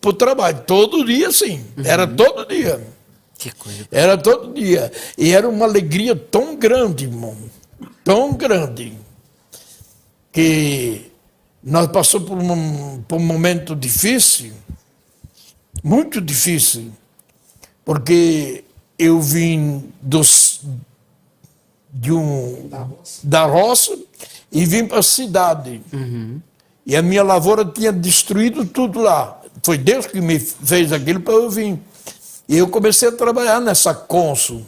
o trabalho. Todo dia, sim. Era todo dia. Que coisa. Era todo dia. E era uma alegria tão grande, irmão. Tão grande. Que nós passamos por um momento difícil. Muito difícil. Porque eu vim da roça e vim para a cidade. E a minha lavoura tinha destruído tudo lá. Foi Deus que me fez aquilo para eu vir. E eu comecei a trabalhar nessa Consul.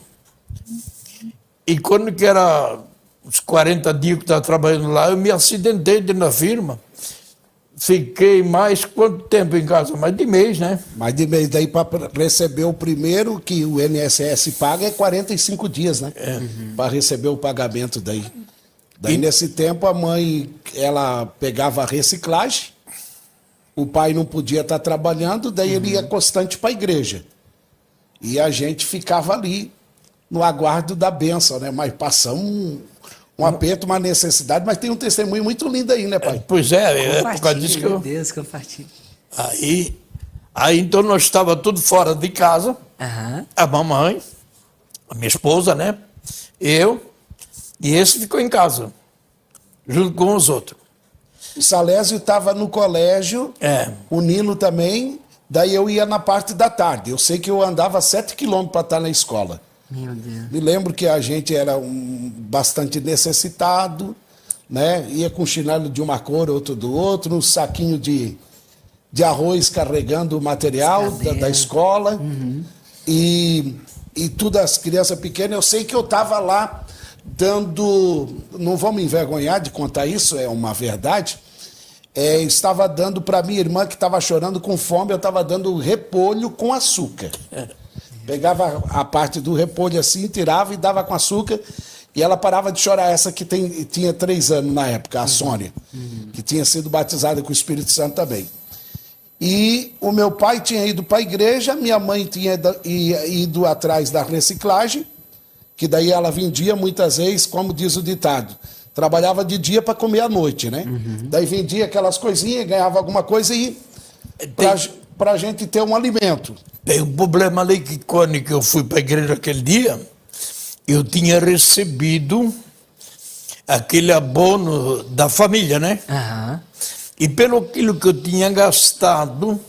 E quando que era uns 40 dias que eu estava trabalhando lá, eu me acidentei dentro da firma. Fiquei mais quanto tempo em casa? Mais de mês, né? Mas de mês daí para receber o primeiro que o INSS paga é 45 dias, né? Para receber o pagamento daí. Daí nesse tempo a mãe, ela pegava a reciclagem, o pai não podia estar trabalhando, daí ele ia constante para a igreja. E a gente ficava ali no aguardo da bênção, né? Mas passamos um aperto, uma necessidade, mas tem um testemunho muito lindo aí, né, pai? Pois é por causa disso que Meu eu... Deus, compartilha. Aí então nós estávamos tudo fora de casa, Aham. a mamãe, a minha esposa, né? Eu, e esse ficou em casa, junto com os outros. O Salésio estava no colégio, o Nilo também, daí eu ia na parte da tarde. Eu sei que eu andava 7 quilômetros para estar na escola. Meu Deus. Me lembro que a gente era bastante necessitado, né? Ia com chinelo de uma cor, outro do outro, um saquinho de arroz carregando o material da escola. E tudo as crianças pequenas. Eu sei que eu estava lá dando... Não vou me envergonhar de contar isso, é uma verdade. Estava dando para minha irmã que estava chorando com fome, eu estava dando repolho com açúcar. Pegava a parte do repolho assim, tirava e dava com açúcar. E ela parava de chorar, essa que tinha 3 anos na época, a Sônia, que tinha sido batizada com o Espírito Santo também. E o meu pai tinha ido para a igreja, minha mãe tinha ido atrás da reciclagem, que daí ela vendia muitas vezes, como diz o ditado, trabalhava de dia para comer à noite, né? Daí vendia aquelas coisinhas, ganhava alguma coisa e para a gente ter um alimento. Tem um problema ali que quando eu fui para a igreja aquele dia, eu tinha recebido aquele abono da família, né? Aham. E pelo aquilo que eu tinha gastado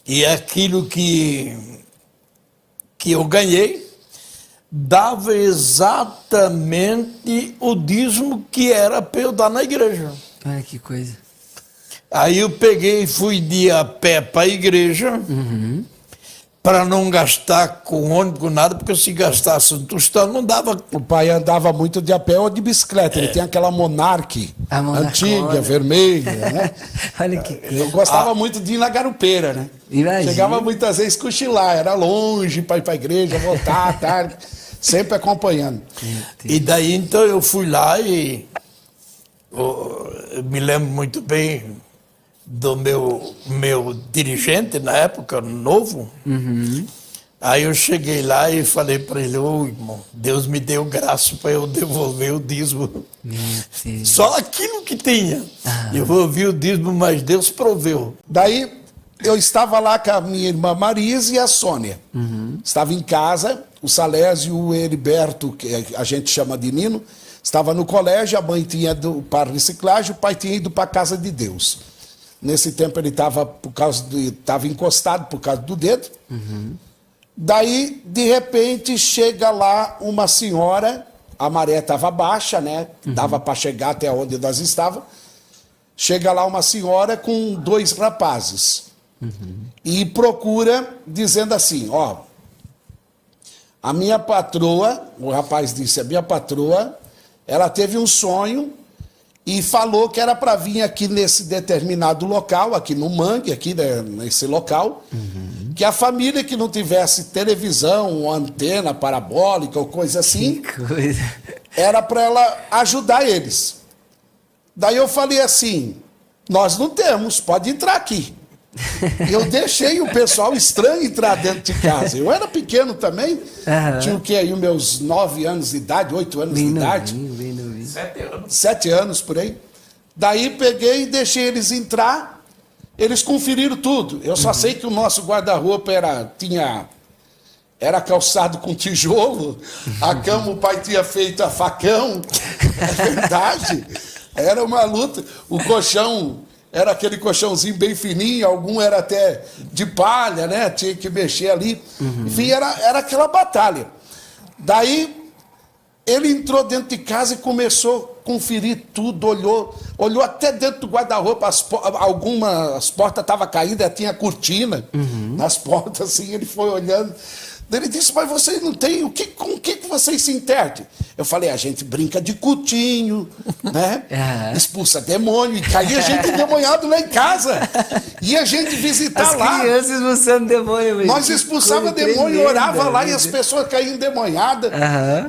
e aquilo que eu ganhei, dava exatamente o dízimo que era para eu dar na igreja. Olha que coisa. Aí eu peguei e fui de a pé para a igreja, para não gastar com ônibus, com nada, porque se gastasse um tostão, não dava. O pai andava muito de a pé ou de bicicleta. Ele tem aquela Monark A Monarcona. antiga, vermelha, né? Olha que coisa. Eu gostava muito de ir na garupeira, né? Imagina. Chegava muitas vezes cochilar, era longe para ir para a igreja, voltar à tarde, sempre acompanhando. E daí então eu fui lá e eu me lembro muito bem do meu dirigente na época, novo. Aí eu cheguei lá e falei para ele: ô irmão, Deus me deu graça para eu devolver o dízimo. Meu Deus. Só aquilo que tinha. Eu devolvi o dízimo, mas Deus proveu. Daí eu estava lá com a minha irmã Marisa e a Sônia. Estava em casa, o Salésio e o Heriberto, que a gente chama de Nino, estava no colégio, a mãe tinha ido para reciclagem, o pai tinha ido para a casa de Deus. Nesse tempo ele estava encostado por causa do dedo. Daí, de repente, chega lá uma senhora, a maré estava baixa, né? Dava para chegar até onde nós estávamos. Chega lá uma senhora com 2 rapazes. E procura, dizendo assim, ó, a minha patroa, o rapaz disse, a minha patroa, ela teve um sonho e falou que era para vir aqui nesse determinado local, aqui no Mangue, aqui nesse local, que a família que não tivesse televisão, antena parabólica ou coisa assim, Que coisa. era para ela ajudar eles. Daí eu falei assim, nós não temos, pode entrar aqui. Eu deixei o pessoal estranho entrar dentro de casa. Eu era pequeno também, tinha o que aí, os meus 9 anos de idade, 8 anos de idade. Bem novinho. 7 anos por aí. Daí peguei e deixei eles entrar. Eles conferiram tudo. Eu só sei que o nosso guarda-roupa era calçado com tijolo. A cama o pai tinha feito a facão. É verdade. Era uma luta. O colchão era aquele colchãozinho bem fininho. Algum era até de palha, né? Tinha que mexer ali. Enfim, era aquela batalha. Daí ele entrou dentro de casa e começou a conferir tudo, olhou até dentro do guarda-roupa, algumas portas estavam caídas, tinha cortina nas portas, assim, ele foi olhando. Daí ele disse, mas vocês não têm, com o que vocês se intertem? Eu falei, a gente brinca de cutinho, né? Expulsa demônio, e caía gente endemoniado lá em casa. E a gente visitar lá. As crianças expulsando demônio. Nós expulsava demônio, orava lá e as pessoas caíam endemoniadas.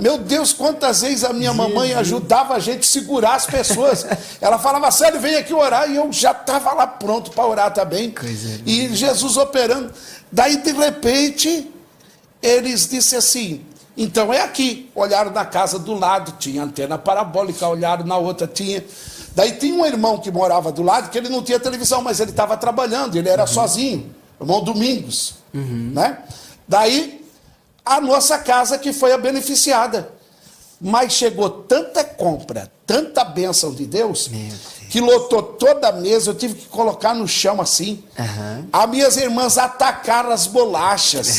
Meu Deus, quantas vezes a minha mamãe ajudava a gente a segurar as pessoas. Ela falava, sério, vem aqui orar. E eu já estava lá pronto para orar também. E Jesus operando. Daí, de repente, eles disseram assim, então é aqui. Olharam na casa do lado, tinha antena parabólica, olharam na outra, tinha. Daí tinha um irmão que morava do lado, que ele não tinha televisão, mas ele estava trabalhando, ele era sozinho, irmão Domingos, né? Daí, a nossa casa que foi a beneficiada. Mas chegou tanta compra, tanta bênção de Deus, que lotou toda a mesa, eu tive que colocar no chão assim. As minhas irmãs atacaram as bolachas.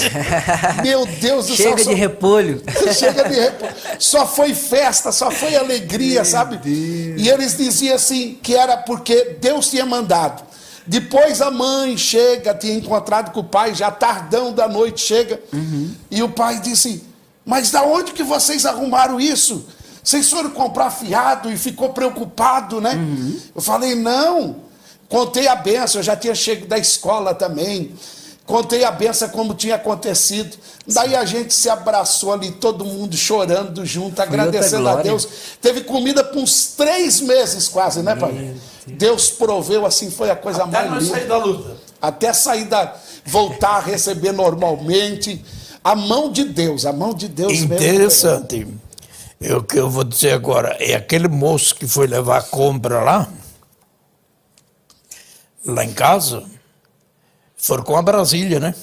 Meu Deus do céu. Chega de repolho. Chega de repolho. Só foi festa, só foi alegria, sabe? E eles diziam assim, que era porque Deus tinha mandado. Depois a mãe chega, tinha encontrado com o pai, já tardão da noite chega, e o pai disse, mas da onde que vocês arrumaram isso? Vocês foram comprar fiado e ficou preocupado, né? Eu falei, não. Contei a benção, eu já tinha chegado da escola também. Contei a benção como tinha acontecido. Daí a gente se abraçou ali, todo mundo chorando junto, agradecendo a Deus. Teve comida por uns 3 meses quase, né, pai? Deus proveu, assim, foi a coisa mais linda. Sair da luta. Até sair voltar a receber normalmente. A mão de Deus mesmo. Interessante. O que eu vou dizer agora é aquele moço que foi levar a compra lá em casa, foram com a Brasília, né?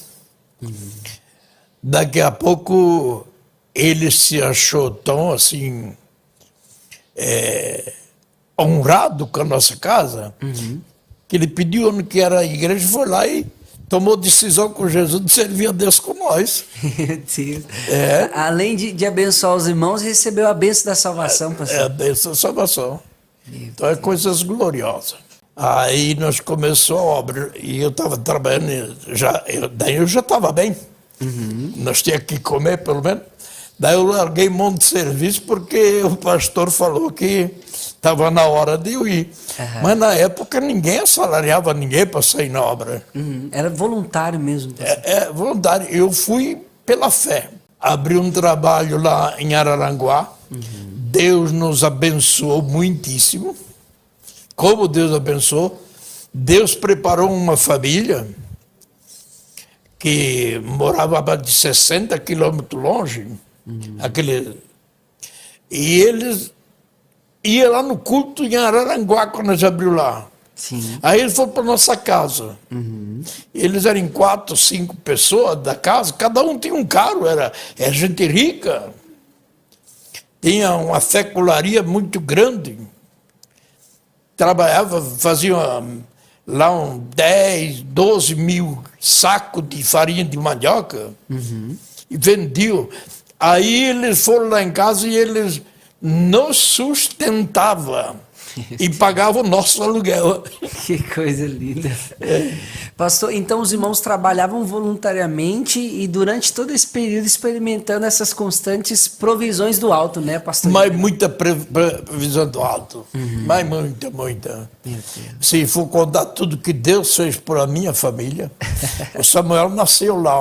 Daqui a pouco ele se achou tão assim honrado com a nossa casa, que ele pediu onde que era a igreja, foi lá e tomou decisão com Jesus de servir a Deus com nós. Além de abençoar os irmãos, recebeu a bênção da salvação, pastor. A bênção da salvação. Então é coisas gloriosas. Aí nós começamos a obra e eu estava trabalhando, daí eu já estava bem. Nós tínhamos que comer pelo menos. Daí eu larguei um monte de serviço porque o pastor falou que estava na hora de eu ir. Mas na época ninguém assalariava ninguém para sair na obra. Era voluntário mesmo. Voluntário. Eu fui pela fé. Abri um trabalho lá em Araranguá. Deus nos abençoou muitíssimo. Como Deus abençoou? Deus preparou uma família que morava de 60 quilômetros longe. E eles iam lá no culto em Araranguá quando nós abriu lá. Sim. Aí eles foram para nossa casa. Eles eram 4, 5 pessoas da casa, cada um tinha um carro, era gente rica. Tinha uma fecularia muito grande. Trabalhava, fazia lá 10, 12 mil sacos de farinha de mandioca e vendiam. Aí eles foram lá em casa e eles nos sustentavam e pagavam o nosso aluguel. Que coisa linda. Pastor, então os irmãos trabalhavam voluntariamente e durante todo esse período experimentando essas constantes provisões do alto, né, pastor? Mas muita previsão do alto. Mas muita. Se for contar tudo que Deus fez por a minha família, o Samuel nasceu lá,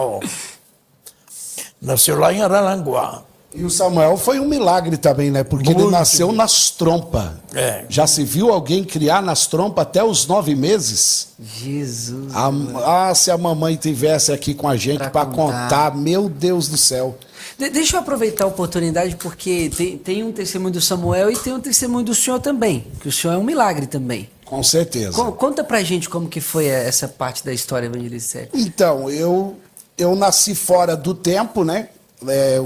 Nasceu lá em Araranguá. E o Samuel foi um milagre também, né? Porque ele nasceu nas trompas. Já se viu alguém criar nas trompas até os 9 meses? Jesus. Se a mamãe tivesse aqui com a gente para contar, meu Deus do céu. Deixa eu aproveitar a oportunidade, porque tem um testemunho do Samuel e tem um testemunho do senhor também, que o senhor é um milagre também. Com certeza. Conta pra gente como que foi essa parte da história, Evangelista Sérgio. Então, eu nasci fora do tempo, né?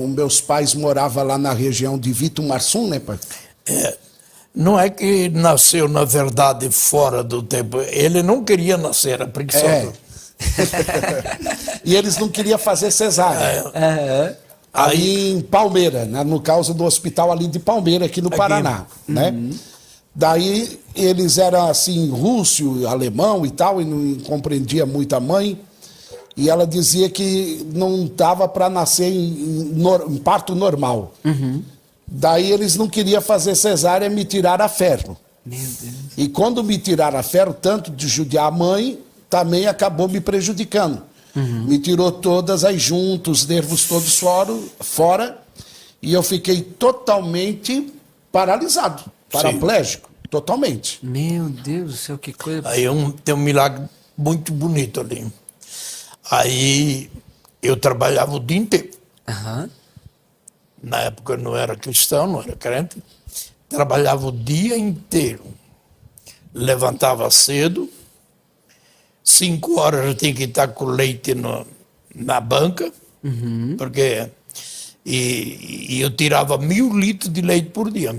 Os meus pais moravam lá na região de Vitumarsum, né, pai? Não é que nasceu, na verdade, fora do tempo. Ele não queria nascer, era preguiçoso. E eles não queriam fazer cesárea. Ali em Palmeira, né? No caso do hospital ali de Palmeira, aqui no Paraná, né? Daí eles eram assim, russo, alemão e tal, e não compreendia muito a mãe. E ela dizia que não dava para nascer em parto normal. Daí eles não queriam fazer cesárea, me tiraram a ferro. Meu Deus. E quando me tiraram a ferro, tanto de judiar a mãe, também acabou me prejudicando. Me tirou todas as juntas, os nervos todos fora, e eu fiquei totalmente paralisado, paraplégico, totalmente. Meu Deus do céu, que coisa. Aí tem um milagre muito bonito ali. Aí eu trabalhava o dia inteiro. Na época eu não era cristão, não era crente. Trabalhava o dia inteiro. Levantava cedo. 5 horas eu tinha que estar com leite na banca. Porque e eu tirava 1000 litros de leite por dia.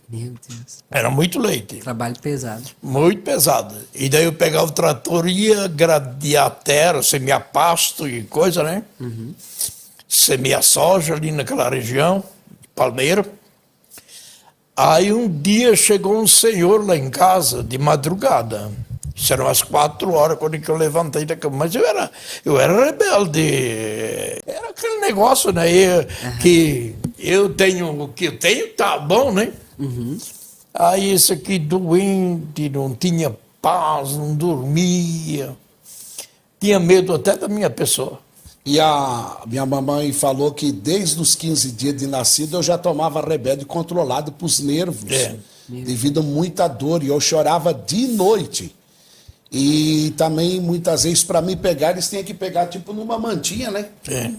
Meu Deus. Era muito leite. Trabalho pesado. Muito pesado. E daí eu pegava o trator e ia gradear a terra, semear pasto e coisa, né? Semear soja ali naquela região, Palmeira. Aí um dia chegou um senhor lá em casa, de madrugada. Isso eram as 4 horas quando eu levantei da cama. Mas eu era rebelde. Era aquele negócio, né? Que eu tenho o que eu tenho, tá bom, né? Aí esse aqui doente, não tinha paz, não dormia. tinha medo até da minha pessoa. E a minha mamãe falou que desde os 15 dias de nascido eu já tomava remédio controlado para os nervos, devido a muita dor, e eu chorava de noite. E também, muitas vezes, para me pegar, eles tinham que pegar tipo numa mantinha, né?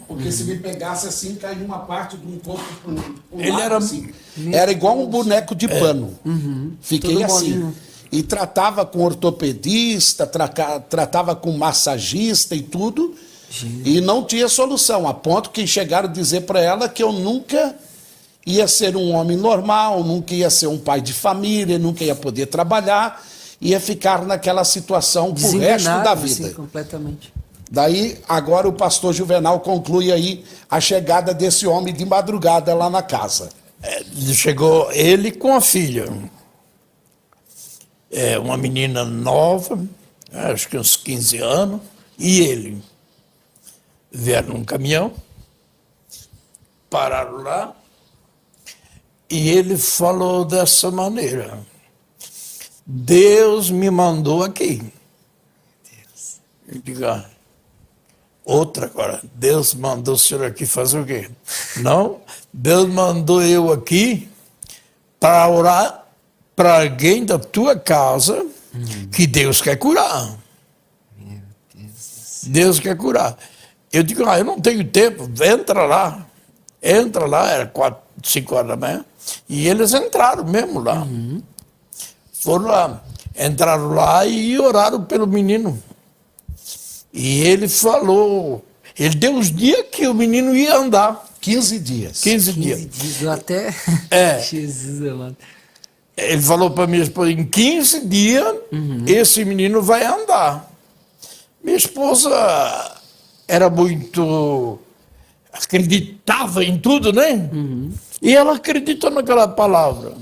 Porque se me pegasse assim, caía uma parte de um corpo pro Ele lado, era- assim. Era igual um boneco de pano. Fiquei Tudo assim. molinho. E tratava com ortopedista, tratava com massagista e tudo. E não tinha solução, a ponto que chegaram a dizer para ela que eu nunca ia ser um homem normal, nunca ia ser um pai de família, nunca ia poder trabalhar, ia ficar naquela situação pro resto da Desenganado, vida. assim, completamente. Daí, agora o pastor Juvenal conclui aí a chegada desse homem de madrugada lá na casa. Chegou ele com a filha. Uma menina nova, acho que uns 15 anos, e ele. Vieram num caminhão, pararam lá, e ele falou dessa maneira: Deus me mandou aqui. Eu digo, outra agora, Deus mandou o senhor aqui fazer o quê? Não, Deus mandou eu aqui para orar para alguém da tua casa que Deus quer curar. Deus quer curar. Eu digo, eu não tenho tempo, entra lá, era 4, 5 horas da manhã, e eles entraram mesmo lá. Foram lá, entraram lá e oraram pelo menino. E ele falou, ele deu os dias que o menino ia andar. 15 dias. 15 dias. 15 dias, eu até... Jesus amado. Ele falou para minha esposa, em 15 dias, esse menino vai andar. Minha esposa era muito... acreditava em tudo, né? E ela acreditou naquela palavra.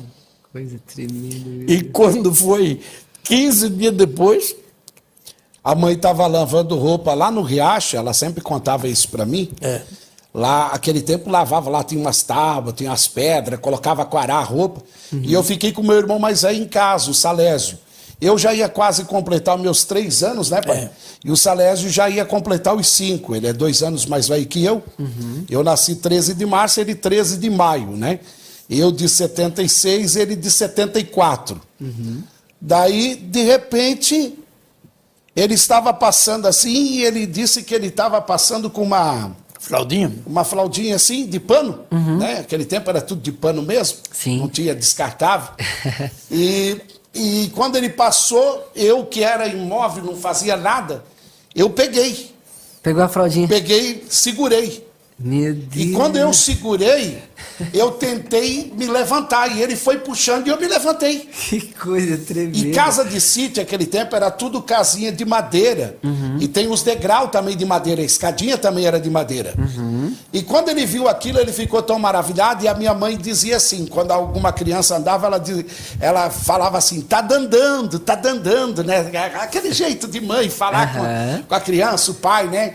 Coisa tremenda. E quando foi 15 dias depois, A mãe estava lavando roupa lá no riacho, ela sempre contava isso para mim. Lá, aquele tempo lavava, lá tinha umas tábuas, tinha as pedras, colocava quarar a roupa. E eu fiquei com meu irmão mais velho em casa, o Salésio. Eu já ia quase completar os meus 3 anos, né, pai? E o Salésio já ia completar os 5. Ele é 2 anos mais velho que eu. Eu nasci 13 de março, ele 13 de maio, né? Eu de 76, ele de 74. Daí, de repente, ele estava passando assim e ele disse que ele estava passando com fraldinha, uma flaudinha assim, de pano, né? Aquele tempo era tudo de pano mesmo, Sim. não tinha descartável. E quando ele passou, eu que era imóvel, não fazia nada, eu peguei, Pegou a fraldinha. segurei. Meu Deus. E quando eu segurei, eu tentei me levantar, e ele foi puxando e eu me levantei. Que coisa tremenda. E casa de sítio, naquele tempo, era tudo casinha de madeira. E tem os degraus também de madeira, a escadinha também era de madeira. E quando ele viu aquilo, ele ficou tão maravilhado, e a minha mãe dizia assim, quando alguma criança andava, ela falava assim, tá dandando, né? Aquele jeito de mãe, falar com a criança, o pai, né?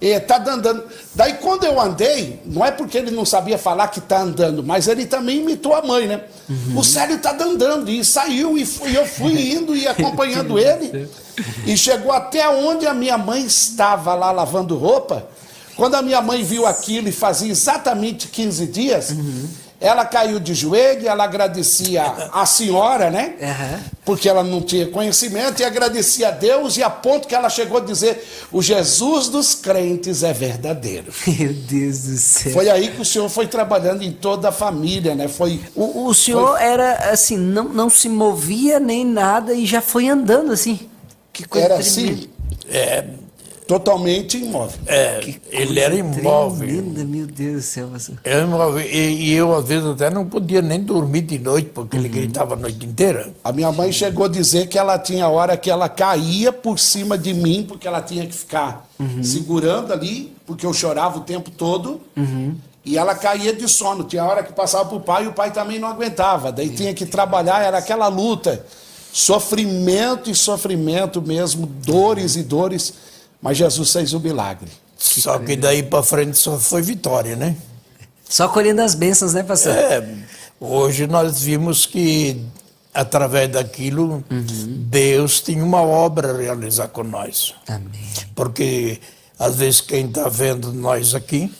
E tá andando. Daí quando eu andei, não é porque ele não sabia falar que tá andando, mas ele também imitou a mãe, né? O Célio tá andando, e saiu, e eu fui indo e acompanhando ele, e chegou até onde a minha mãe estava lá lavando roupa. Quando a minha mãe viu aquilo e fazia exatamente 15 dias, ela caiu de joelho, ela agradecia a senhora, né? Porque ela não tinha conhecimento, e agradecia a Deus, e a ponto que ela chegou a dizer, o Jesus dos crentes é verdadeiro. Meu Deus do céu. Foi aí que o senhor foi trabalhando em toda a família, né? O senhor era assim, não se movia nem nada e já foi andando assim. Que coisa Era tremenda. assim, totalmente imóvel. ele era imóvel. Tremenda, meu Deus do céu. Pastor. Era imóvel. E eu, às vezes, até não podia nem dormir de noite, porque ele gritava a noite inteira. A minha mãe chegou a dizer que ela tinha hora que ela caía por cima de mim, porque ela tinha que ficar segurando ali, porque eu chorava o tempo todo, e ela caía de sono. Tinha hora que passava pro pai, e o pai também não aguentava. Daí tinha que trabalhar, era aquela luta, sofrimento e sofrimento mesmo, dores e dores, mas Jesus fez o milagre. Só que daí para frente só foi vitória, né? Só colhendo as bênçãos, né, pastor? Hoje nós vimos que através daquilo, Deus tinha uma obra a realizar com nós. Amém. Porque, às vezes, quem está vendo nós aqui,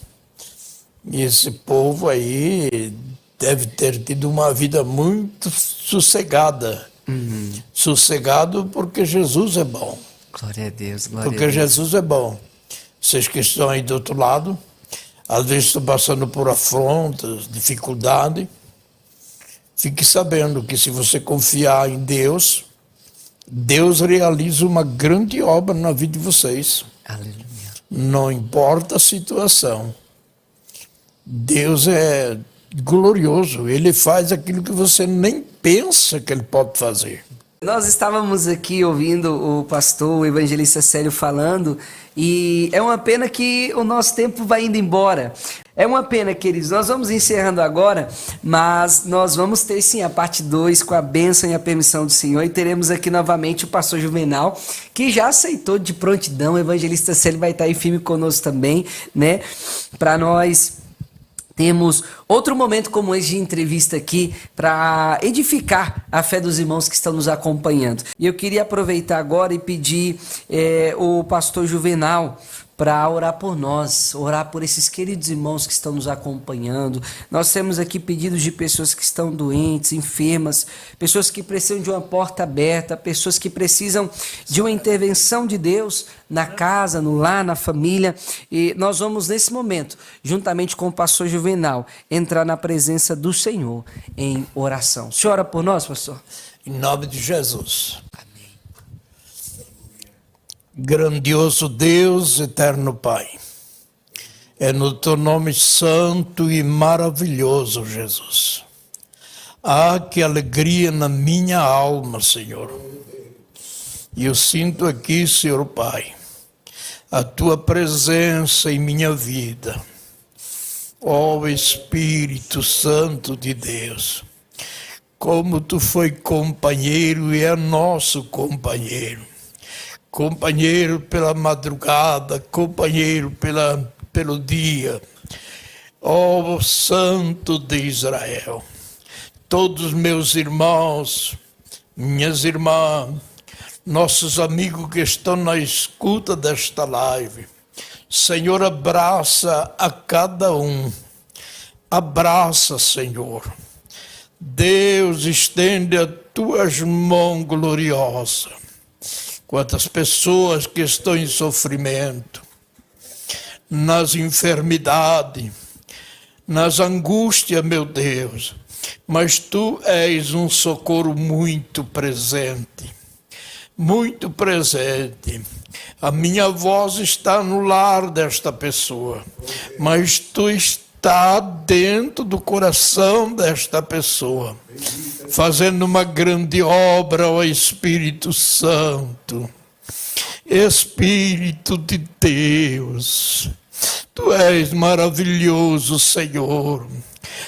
esse povo aí deve ter tido uma vida muito sossegada. Sossegado porque Jesus é bom. Glória a Deus, glória a Porque Deus. Jesus é bom. Vocês que estão aí do outro lado, às vezes estão passando por afrontas, dificuldade, fique sabendo que se você confiar em Deus, Deus realiza uma grande obra na vida de vocês. Aleluia. Não importa a situação. Deus é glorioso. Ele faz aquilo que você nem pensa que ele pode fazer. Nós estávamos aqui ouvindo o pastor, o evangelista Célio falando, e é uma pena que o nosso tempo vai indo embora. É uma pena, queridos. Nós vamos encerrando agora, mas nós vamos ter sim a parte 2 com a bênção e a permissão do Senhor, e teremos aqui novamente o pastor Juvenal, que já aceitou de prontidão. O evangelista Célio vai estar aí firme conosco também, né? Para nós temos outro momento como esse de entrevista aqui para edificar a fé dos irmãos que estão nos acompanhando. E eu queria aproveitar agora e pedir o pastor Juvenal para orar por nós, orar por esses queridos irmãos que estão nos acompanhando. Nós temos aqui pedidos de pessoas que estão doentes, enfermas, pessoas que precisam de uma porta aberta, pessoas que precisam de uma intervenção de Deus na casa, no lar, na família. E nós vamos nesse momento, juntamente com o pastor Juvenal, entrar na presença do Senhor em oração. O senhor ora por nós, pastor? Em nome de Jesus. Grandioso Deus, eterno Pai, é no teu nome santo e maravilhoso, Jesus. Ah, que alegria na minha alma, Senhor. E eu sinto aqui, Senhor Pai, a tua presença em minha vida. Ó Espírito Santo de Deus, como tu foi companheiro e é nosso companheiro. Companheiro pela madrugada, companheiro pelo dia. Ó Santo de Israel, todos meus irmãos, minhas irmãs, nossos amigos que estão na escuta desta live, Senhor, abraça a cada um. Abraça, Senhor. Deus, estende as tuas mãos gloriosas. Quantas pessoas que estão em sofrimento, nas enfermidades, nas angústias, meu Deus. Mas tu és um socorro muito presente. Muito presente. A minha voz está no lar desta pessoa, mas tu está dentro do coração desta pessoa, fazendo uma grande obra, ó Espírito Santo. Espírito de Deus, tu és maravilhoso, Senhor.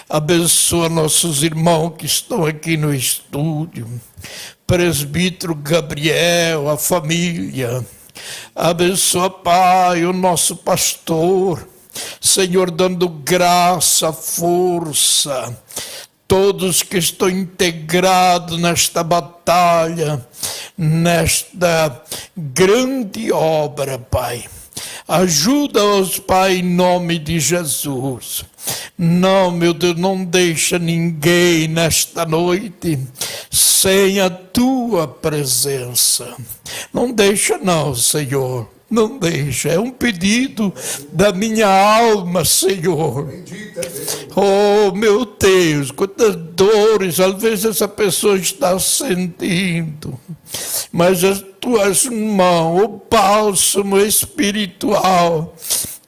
Abençoa nossos irmãos que estão aqui no estúdio, presbítero Gabriel, a família. Abençoa, Pai, o nosso pastor, Senhor, dando graça, força, todos que estão integrados nesta batalha, nesta grande obra, Pai. Ajuda-os, Pai, em nome de Jesus. Não, meu Deus, não deixa ninguém nesta noite sem a tua presença. Não deixa não, Senhor. Não deixa. É um pedido da minha alma, Senhor. Oh, meu Deus, quantas dores às vezes essa pessoa está sentindo. Mas as tuas mãos, o bálsamo espiritual,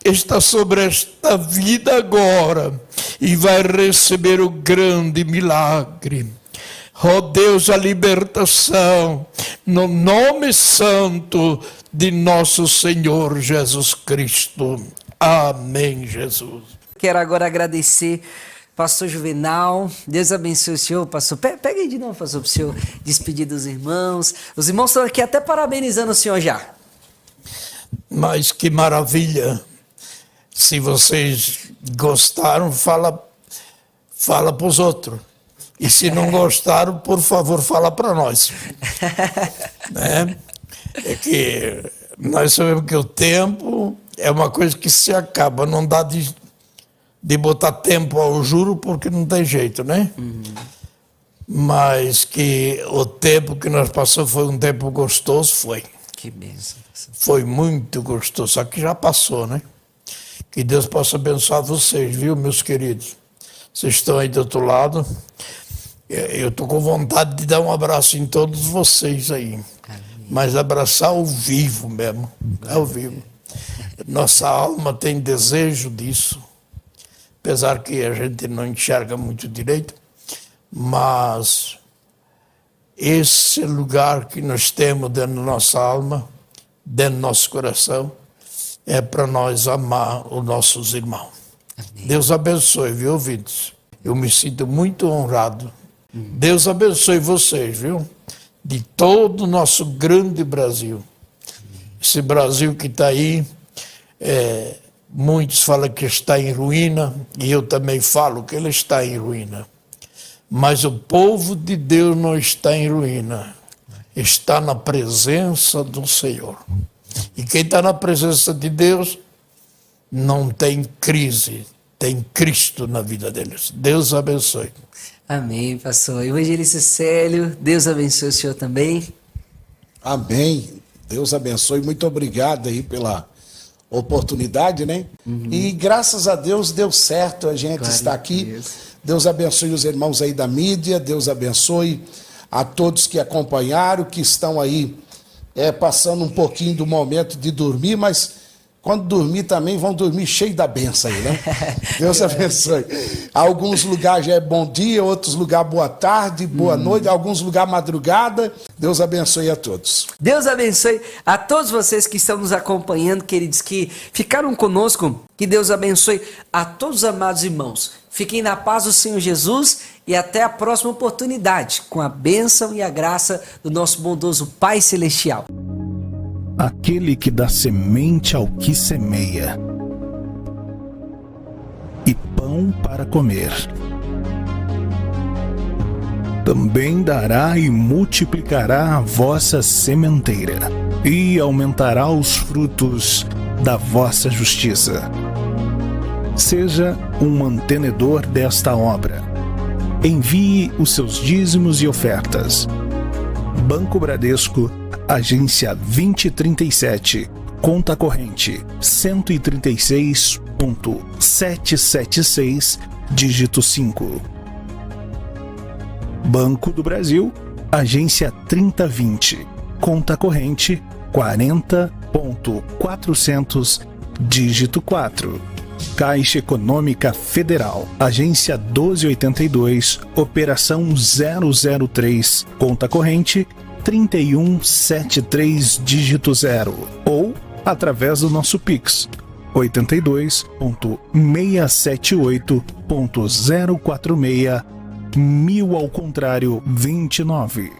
está sobre esta vida agora e vai receber o grande milagre. Ó Deus, a libertação no nome santo de nosso Senhor Jesus Cristo. Amém, Jesus. Quero agora agradecer pastor Juvenal. Deus abençoe o senhor, pastor. Pega aí de novo, pastor, para o senhor despedir dos irmãos. Os irmãos estão aqui até parabenizando o senhor já. Mas que maravilha. Se vocês gostaram, fala para os outros. E se não gostaram, por favor, fala para nós. Né? É que nós sabemos que o tempo é uma coisa que se acaba, não dá de botar tempo ao juro, porque não tem jeito, né? Mas que o tempo que nós passamos foi um tempo gostoso, foi. Que bênção. Foi muito gostoso, só que já passou, né? Que Deus possa abençoar vocês, viu, meus queridos? Vocês estão aí do outro lado. Eu estou com vontade de dar um abraço em todos vocês aí. Mas abraçar ao vivo mesmo, ao vivo. Nossa alma tem desejo disso. Apesar que a gente não enxerga muito direito. Mas esse lugar que nós temos dentro da nossa alma, dentro do nosso coração, é para nós amar os nossos irmãos. Amém. Deus abençoe, viu, ouvintes? Eu me sinto muito honrado. Deus abençoe vocês, viu? De todo o nosso grande Brasil. Esse Brasil que está aí, muitos falam que está em ruína, e eu também falo que ele está em ruína. Mas o povo de Deus não está em ruína. Está na presença do Senhor. E quem está na presença de Deus não tem crise, tem Cristo na vida deles. Deus abençoe. Amém, pastor. Evangelista Célio, Deus abençoe o senhor também. Amém. Deus abençoe. Muito obrigado aí pela oportunidade, né? E graças a Deus deu certo a gente estar aqui. Deus abençoe os irmãos aí da mídia. Deus abençoe a todos que acompanharam, que estão aí passando um pouquinho do momento de dormir, mas quando dormir também vão dormir cheio da benção aí, né? Deus abençoe. Alguns lugares já é bom dia, outros lugares boa tarde, boa noite, alguns lugares madrugada. Deus abençoe a todos. Deus abençoe a todos vocês que estão nos acompanhando, queridos, que ficaram conosco. Que Deus abençoe a todos os amados irmãos. Fiquem na paz do Senhor Jesus e até a próxima oportunidade, com a bênção e a graça do nosso bondoso Pai Celestial. Aquele que dá semente ao que semeia e pão para comer, também dará e multiplicará a vossa sementeira e aumentará os frutos da vossa justiça. Seja um mantenedor desta obra. Envie os seus dízimos e ofertas. Banco Bradesco, agência 2037, conta corrente 136.776, dígito 5. Banco do Brasil, agência 3020, conta corrente 40.400, dígito 4. Caixa Econômica Federal, agência 1282, operação 003, conta corrente 3173, dígito 0, ou através do nosso Pix 82.678.046 1000 ao contrário 29.